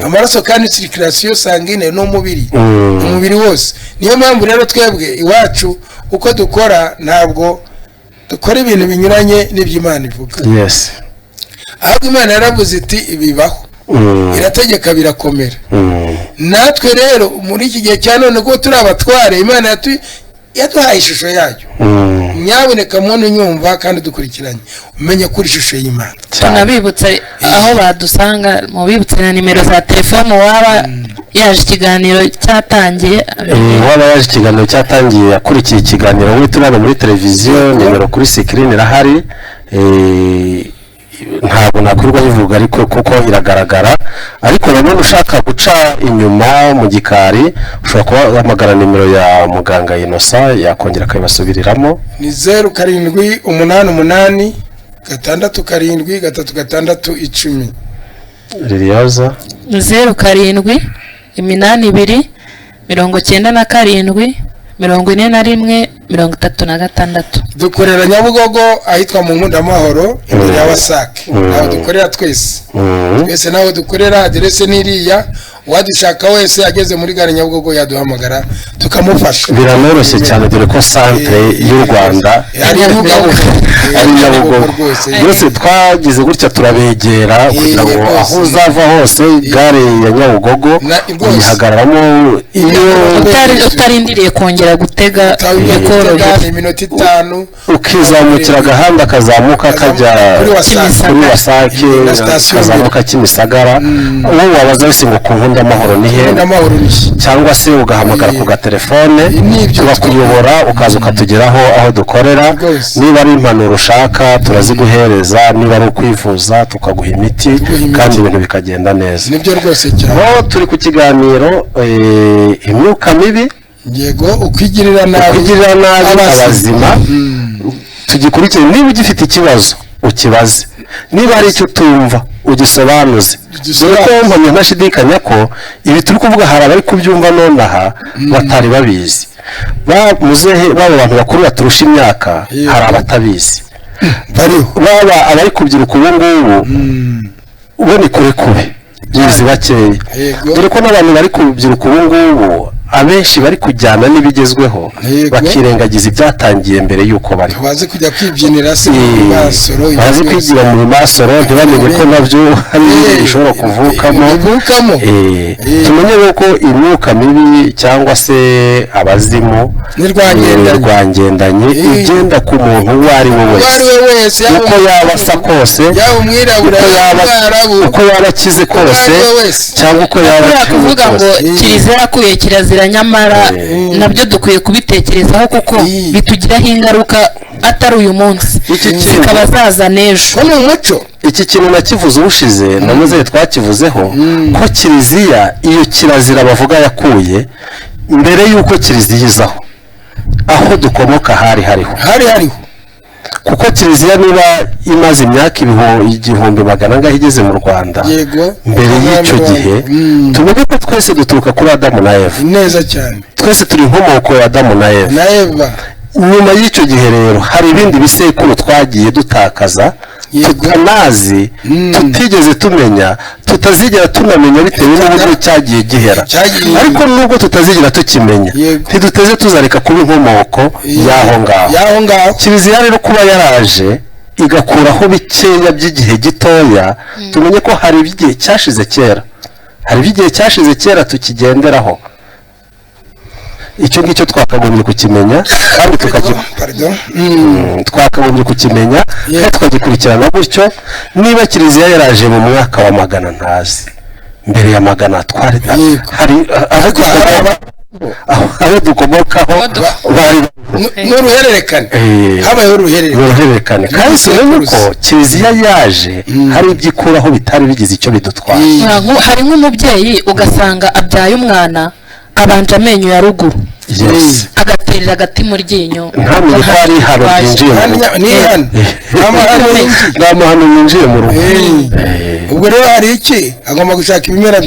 S2: amaraso kandi circulation sanguine umubiri wose niyo mpamvu rero twebwe iwacu uko dukora ntabwo dukora ibintu binyuranye n'iby'Imana ivuga ahubwo Imana yaravuze iti bibaho irategeka birakomera natwe rero muri iki gihe cya none ko turi abatware Imana yaduhaye ishusho yayo nyaboneka muntu nyumva kandi dukurikiranye umenye kuri ishusho y'Imana
S3: tunabibutse aho badusanga mu bibutse na nimero za telefone waba yaje ikiganiro cyatangiye
S1: waba yaje ikiganiro cyatangiye akurikiye ikiganiro we turana muri televiziyo nimero kuri screen irahari ntabwo nakwirwa bivuga ariko kuko iragaragara ariko nanone ushaka guca inyuma mu gikari ushobora kuba uhamagara nimero ya muganga Innocent yakongera akabasubiriramo
S2: ni 0788 6
S1: Liliaza
S3: 07 82 97 41 36
S2: dukorera Nyabugogo ahitwa mu Nkundamahoro imbere ya Wasake aho dukorera twese naho dukorera aderese n'iriya uwadushaka wese ageze muri gare Nyabugogo yaduhamagara tukamufasha
S1: biranoroshye cyane dore ko centre y'u Rwanda ari Nyabugogo byose twagize gutya turabegera kugira ngo aho uzava hose gare ya Nyabugogo yihagararamo iyo
S3: utarindiriye kongera gutega
S2: iminota 5
S1: ukizamukira agahanda kazamuka kajya kuri Wasake kazamuka Kimisagara uwo wabaza wese ngo ku Nkunda n'amahoro ni he cyangwa se ugahamagara ku gatelefone tugakuyobora ukaza ukatugeraho aho dukorera. Niba ari impanuro ushaka turaziguhereza, niba ari ukwivuza tukaguha imiti kandi ibintu bikagenda neza.
S2: Nibyo rwose cyane.
S1: Turi ku kiganiro imyuka mibi,
S2: yego, ukwigirira nabi
S1: abazima. Tugikurikire, niba ugifite ikibazo ukibaze, niba hari icyo tumva ugisobanuze, dore ko mpamya ntashidikanya ko ibi turi kuvuga hari abari kubyumva nonaha batari babizi. Baba abantu bakuru baturusha imyaka hari abatabizi, baba abari kubyiruka ubu ngubu ubone kure kube bizi bakeya, dore ko n'abantu bari kubyiruka ubu ngubu abenshi bari kujyana n'ibigezweho bakirengagiza ibyatangiye mbere yuko bari
S2: bazi kujya kwibyinira se mu masoro,
S1: bazi kwigira mu masoro, ntibamenye ko nabyo hari ibintu bishobora kuvukamo. Tumenye ko imyuka mibi cyangwa se abazimu n'irwangendanye igenda ku muntu uwo ari we wese, uko yaba asa kose, uko yaba akize kose, cyangwa uko yaba
S3: kuvuga ngo kiliziya yakuye kirazira, nyamara nabyo dukwiye kubitekerezaho kuko bitugiraho ingaruka atari uyu munsi, zikaba zaza n'ejo.
S2: Ni umuco.
S1: Iki kintu nakivuze ubushize namuze twakivuzeho ko kiliziya iyo kirazira bavuga yakuye mbere y'uko kiliziya izaho, aho dukomoka hariho kuko kiliziya niba imaze imyaka 1000 igeze mu Rwanda, mbere y'icyo gihe tumenye ko twese duturuka kuri Adamu na Eva.
S2: Neza cyane.
S1: Twese turi inkomoko ya Adamu na Eva. Nyuma y'icyo gihe rero hari ibindi bisekuru twagiye dutakaza tutanazi, tutigeze tumenya, tutazigera tunamenya bitewe n'uburyo cyagiye gihera. Ariko nubwo tutazigera tukimenya, ntiduteze tuzareka kuba inkomoko y'aho ngaho. Kiliziya rero kuba yaraje igakuraho bikeya by'igihe gitoya, tumenye ko hari igihe cyashize kera, tukigenderaho. Icyo ngicyo twakagombye kukimenya kandi twakagombye kukimenya kandi tukagikurikirana gutyo. Niba kiliziya yaraje mu mwaka wa 100 ntazi, mbere ya 100 twari hari aho dukomokaho bari
S2: n'uruhererekane, habayeho uruhererekane.
S1: Kandi tumenye ko kiliziya yaje hari ibyikuraho bitari bigize icyo bidutwaye.
S3: Hari nk'umubyeyi ugasanga abyaye umwana abanje amenyo ya ruguru, agaterera agati mu ryinyo,
S1: ntamenya ko ari hano byinjiye n'amahano yinjiye mu rugo.
S2: Ubwo rero hari iki agomba gushaka ibimera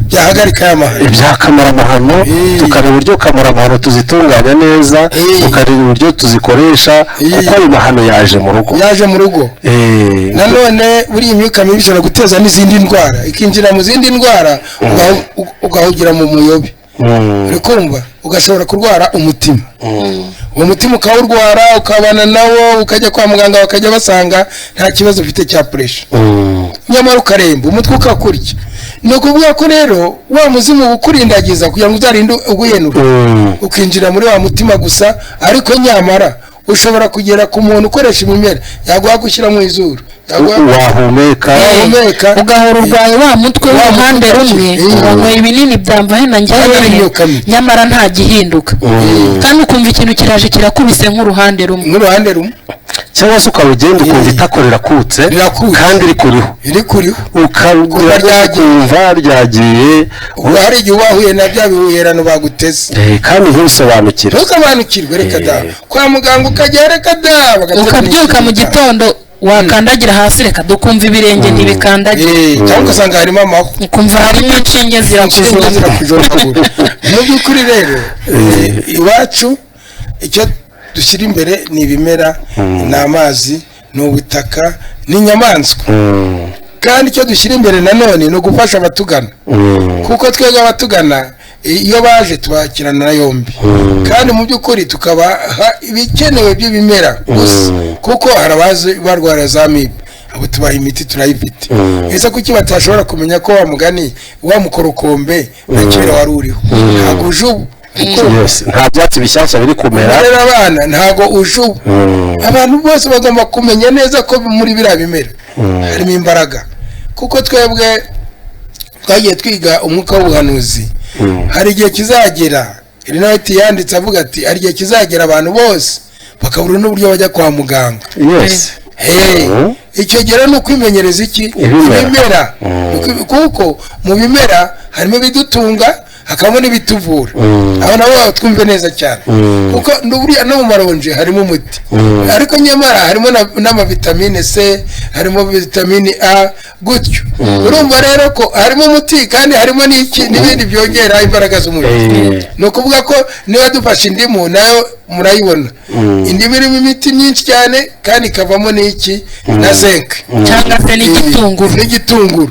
S2: byahagarika amahano,
S1: ibyakamara amahano, tukareba uburyo kamara amahano tuzitunganya neza, tukareba uburyo tuzikoresha, kuko ayo mahano yaje mu rugo.
S2: Nanone buri imyuka mibi ishobora guteza n'izindi ndwara, ikinjira mu zindi ndwara ugahugira mu muyobe. Urikumva ugashobora kurwara umutima, uwo mutima ukawurwara, ukabana nawo, ukajya kwa muganga bakajya basanga nta kibazo ufite cya pressure, nyamara ukaremba, umutwe ukakurya. Ni ukuvuga ko rero wa muzimu ukurindagiza kugira ngo uzarinde uguhenura, ukinjira muri wa mutima gusa. Ariko nyamara ushobora kugera ku muntu ukoresha ibimera, yaguha gushyira mu izuru,
S1: wahumeka
S3: ugahora urwaye wa mutwe w'uruhande rumwe, wanyweye ibinini byamva hena njyewe, nyamara nta gihinduka, kandi ukumva ikintu kiraje kirakubise nk'uruhande rumwe,
S1: cyangwa se ukawugenda ukumva itakorera kutse kandi iri kuriho ukumva ryagiye.
S2: Hari igihe wahuye na bya bihuherano baguteze
S1: kandi
S2: ntusobanukirwe. Reka da kwa muganga ukajya, reka da
S3: ukabyuka mu gitondo wakandagira hasi, reka dukumva ibirenge ntibikandagira,
S2: cyangwa ugasanga harimo amahwa,
S3: ukumva harimo inshinge
S2: zirakujoragura. Mu by'ukuri rero iwacu icyo dushyira imbere ni ibimera, ni amazi, ni ubutaka, ni inyamaswa. Kandi icyo dushyira imbere nanone ni ugufasha abatugana, kuko twebwe abatugana iyo baje tubakirana yombi, kandi mu by'ukuri tukabaha ibikenewe by'ibimera gusa, kuko harabazi barwara za mibe, abo tubaha imiti turayifite. Ese kuki batashobora kumenya ko wa mugani wa mukorokombe na kera wari uriho, ntabwo ujubu,
S1: nta byatsi bishyashya biri kumera,
S2: abana ntabwo ujubu. Abantu bose bagomba kumenya neza ko muri biriya bimera harimo imbaraga, kuko twebwe twagiye twiga umwuka w'ubuhanuzi hari igihe kizagera Rinati yanditse avuga ati hari igihe kizagera abantu bose bakabura n'uburyo bajya kwa muganga. Icyo gihe ni ukwimenyereza iki ibimera kuko mu bimera harimo ibidutunga hakabamo n'ibituvura aho nabo twumve neza cyane kuko buriya no mu maronje harimo umuti ariko nyamara harimo n'amavitamine C harimo vitamine A gutyo urumva rero ko harimo umuti kandi harimo n'ibindi byongera imbaraga z'umubiri. Ni ukuvuga ko niba dufashe indimu nayo murayibona indimu irimo imiti myinshi cyane kandi ikavamo na zinc
S3: cyangwa se
S2: n'igitunguru.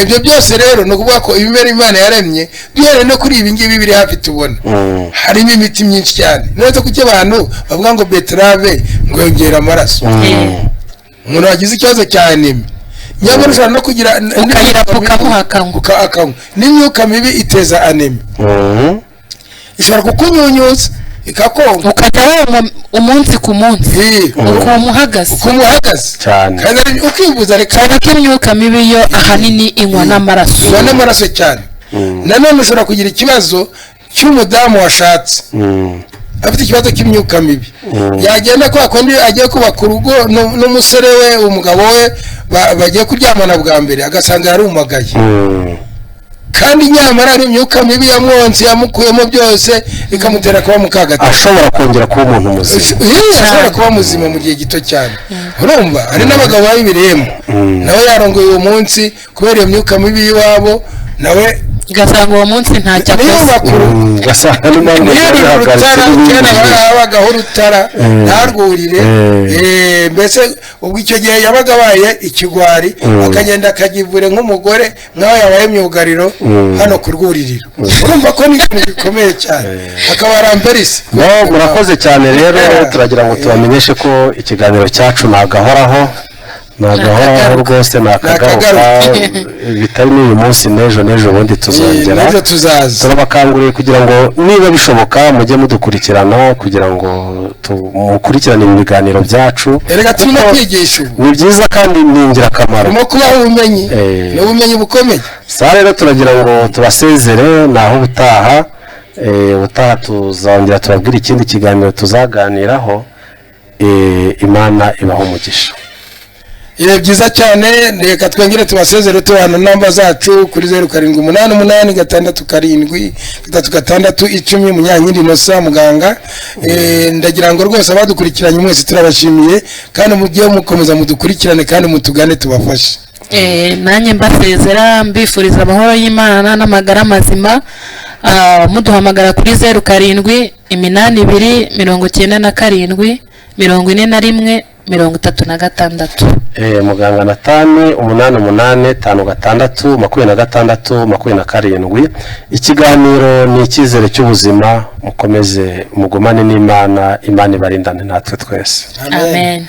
S2: Ibyo byose rero ni ukuvuga ko ibimera Imana yaremye duhere no kuri ibi ngibi biri hafi tubona harimo imiti myinshi cyane. None kuki abantu bavuga ngo beterave ngo yongera amaraso umuntu wagize ikibazo cya anemia nyamara ushobora no kugira ukayirapuka n'imyuka mibi iteza anemia ishobora kukunyunyuza ikakonga
S3: ukajya umunsi ku munsi ukumuhagaze
S2: cyane kandi ukibuza reka
S3: imyuka mibi yo ahanini inywa n'amaraso
S2: cyane. Nanone ushobora kugira ikibazo cy'umudamu washatse afite ikibazo cy'imyuka mibi yagenda kwa kundi agiye kubaka urugo n'umusore we umugabo we bagiye kuryamana bwa mbere agasanga yarumagaye kandi nyamara ari imyuka mibi yamwonse yamukuyemo byose ikamutera kuba mukagati
S1: ashobora kongera kuba umuntu muzima
S2: ashobora kuba muzima mu gihe gito cyane. Urumva hari n'abagabo babiremo nawe yarongoye uwo munsi kubera iyo myuka mibi y'iwabo nawe
S3: gasanga uwo munsi ntacyo
S1: gasanga
S2: habagaho urutara ntarwurire mbese ubwo icyo gihe yabaga abaye ikigwari akagenda akagivure nk'umugore nk'aho yabaye myugariro hano ku rwuririro. Urumva ko ni ikintu gikomeye cyane akaba aramperisi.
S1: Murakoze cyane rero turagira ngo tubamenyeshe ko ikiganiro cyacu nagahoraho rwose nakagaruka bitari n'uyu munsi n'ejo bundi tuzongera turabakanguriye kugira ngo niba bishoboka mujye mudukurikirana kugira ngo mukurikirane ibiganiro byacu. Ni byiza kandi ni ingirakamaro
S2: no kubaho ubumenyi n'ubumenyi bukomeye.
S1: Rero turagira ngo tubasezere naho ubutaha tuzongera tubabwira ikindi kiganiro tuzaganiraho. Imana ibaho umugisha.
S2: Byiza cyane reka twongere tubasezere tubana namba zacu kuri 0788 Munyankindi Innocent muganga. Ndagira ngo rwose abadukurikiranye mwese turabashimiye kandi mugiye mukomeza mudukurikirane kandi mutugane tubafashe.
S3: Nanjye mbasezera mbifuriza amahoro y'Imana n'amagara mazima muduhamagara kuri 0787474136.
S1: Muganga Natani 88562627. Ikiganiro ni icyizere cy'ubuzima mukomeze mugumane n'Imana ibarindane natwe twese.
S3: Amen.